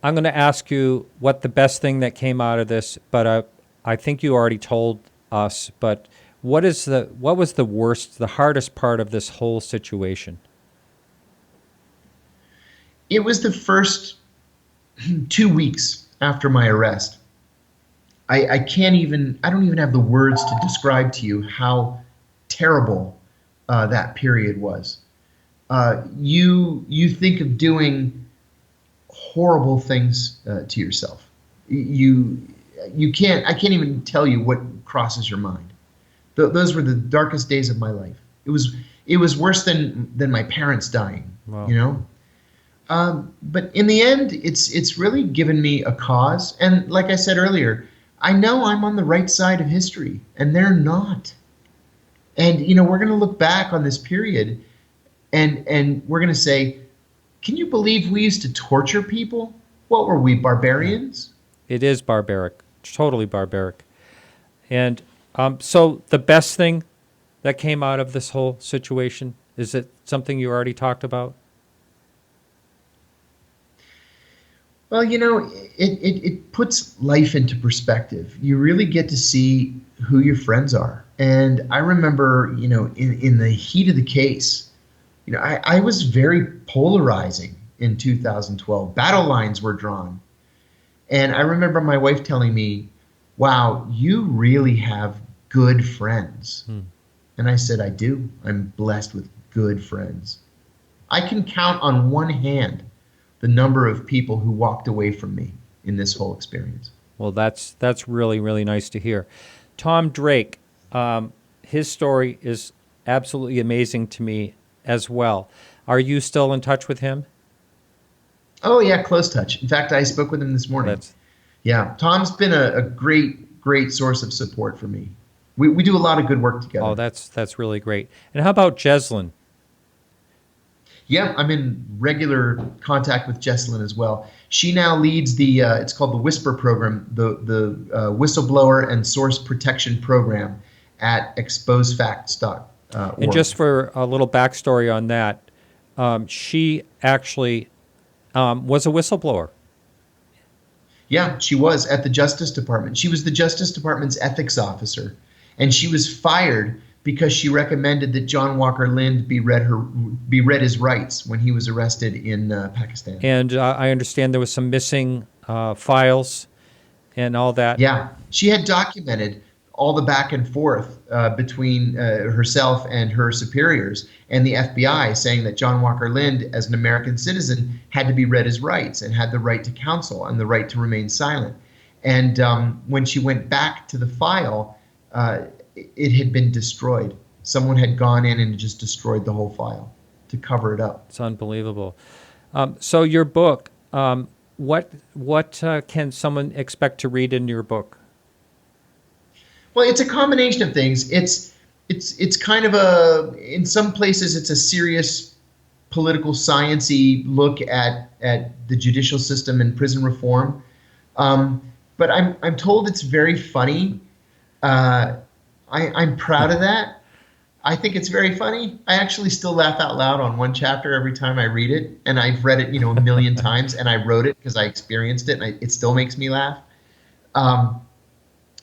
I'm going to ask you what the best thing that came out of this, but I think you already told us, but what was the worst, the hardest part of this whole situation? It was the first 2 weeks after my arrest. I don't even have the words to describe to you how terrible that period was. You think of doing horrible things to yourself. I can't even tell you what crosses your mind. Those were the darkest days of my life. It was worse than my parents dying. Wow. But in the end, it's really given me a cause. And like I said earlier, I know I'm on the right side of history, and they're not. And we're going to look back on this period, and we're going to say, can you believe we used to torture people? What were we, barbarians? It is barbaric, totally barbaric. And so the best thing that came out of this whole situation? Is it something you already talked about? Well, it puts life into perspective. You really get to see who your friends are. And I remember, in the heat of the case, I was very polarizing in 2012. Battle lines were drawn. And I remember my wife telling me, wow, you really have good friends. Hmm. And I said, I do. I'm blessed with good friends. I can count on one hand the number of people who walked away from me in this whole experience. Well, that's really, really nice to hear. Tom Drake, his story is absolutely amazing to me as well. Are you still in touch with him? Oh, yeah, close touch. In fact, I spoke with him this morning. That's Yeah, Tom's been a great, great source of support for me. We do a lot of good work together. Oh, that's really great. And how about Jeslyn? Yeah, I'm in regular contact with Jesselyn as well. She now leads the it's called the Whisper program, the whistleblower and source protection program at exposefacts.org. And just for a little backstory on that, she actually was a whistleblower. Yeah, she was at the Justice Department. She was the Justice Department's ethics officer, and she was fired because she recommended that John Walker Lind be read his rights when he was arrested in Pakistan. And I understand there was some missing files and all that. Yeah, she had documented all the back and forth between herself and her superiors and the FBI, saying that John Walker Lind, as an American citizen, had to be read his rights and had the right to counsel and the right to remain silent. And when she went back to the file, it had been destroyed. Someone had gone in and just destroyed the whole file to cover it up. It's unbelievable. So your book, what can someone expect to read in your book? Well, it's a combination of things. It's kind of in some places it's a serious political sciencey look at the judicial system and prison reform. But I'm told it's very funny. I'm proud of that. I think it's very funny. I actually still laugh out loud on one chapter every time I read it, and I've read it, a million times, and I wrote it because I experienced it, and it still makes me laugh.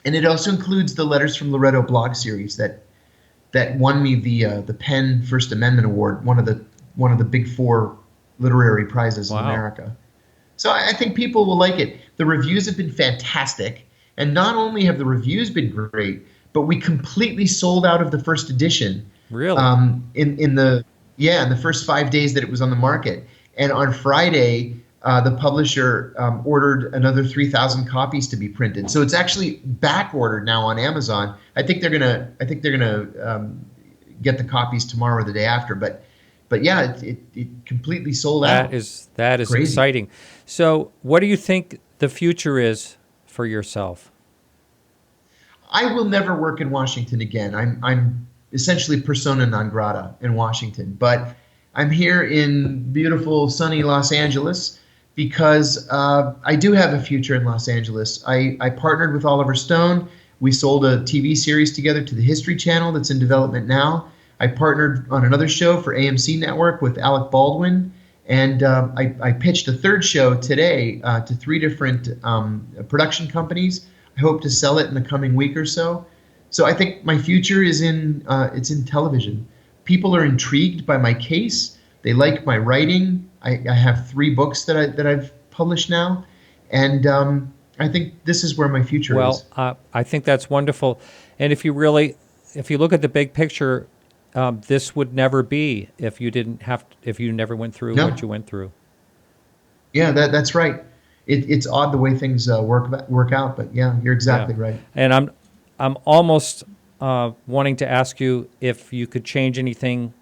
And it also includes the Letters from Loretto blog series that won me the Penn First Amendment Award, one of the big four literary prizes in America. So I think people will like it. The reviews have been fantastic, and not only have the reviews been great, but we completely sold out of the first edition. Really? In the first 5 days that it was on the market, and on Friday, the publisher ordered another 3,000 copies to be printed. So it's actually back ordered now on Amazon. I think they're gonna get the copies tomorrow or the day after. But yeah, it completely sold out. That is Crazy. exciting. So what do you think the future is for yourself? I will never work in Washington again. I'm essentially persona non grata in Washington, but I'm here in beautiful sunny Los Angeles because I do have a future in Los Angeles. I partnered with Oliver Stone. We sold a TV series together to the History Channel that's in development now. I partnered on another show for AMC Network with Alec Baldwin, and I pitched a third show today to 3 different production companies. I hope to sell it in the coming week or so. So I think my future is in television. People are intrigued by my case. They like my writing. I have 3 books that I've published now, and I think this is where my future is. Well, I think that's wonderful. And if you look at the big picture, this would never be if you never went through what you went through. Yeah, that's right. It's odd the way things work out, but yeah, you're exactly right. And I'm almost wanting to ask you if you could change anything.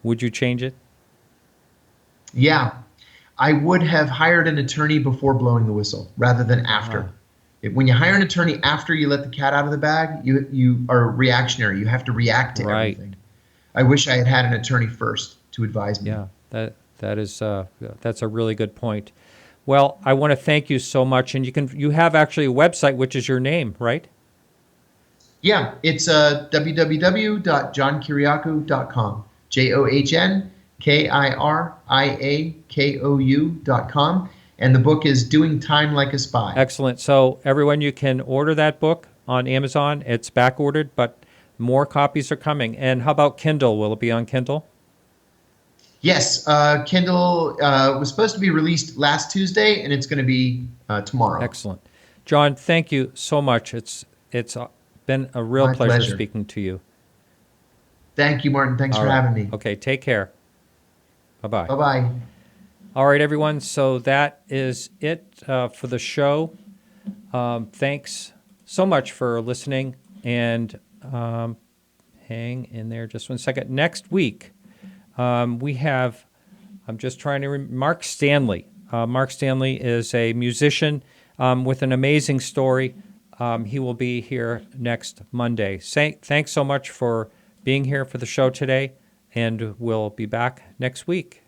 Would you change it? Yeah, I would have hired an attorney before blowing the whistle rather than after. When you hire an attorney after you let the cat out of the bag, you are reactionary. You have to react to everything. I wish I had had an attorney first to advise me. Yeah, that's a really good point. Well, I want to thank you so much, and you have actually a website, which is your name, right? Yeah, it's www.johnkiriakou.com. JOHNKIRIAKOU.com. And the book is Doing Time Like a Spy. Excellent. So everyone, you can order that book on Amazon. It's back ordered, but more copies are coming. And how about Kindle? Will it be on Kindle? Yes, Kindle was supposed to be released last Tuesday, and it's going to be tomorrow. Excellent. John, thank you so much. It's been a real My pleasure pleasure. speaking to you. Thank you, Martin. Thanks All for right. having me. Okay, take care. Bye-bye. Bye-bye. All right, everyone. So that is it for the show. Thanks so much for listening. And hang in there just one second. Next week, we have, I'm just trying to Mark Stanley. Mark Stanley is a musician with an amazing story. He will be here next Monday. Thanks so much for being here for the show today, and we'll be back next week.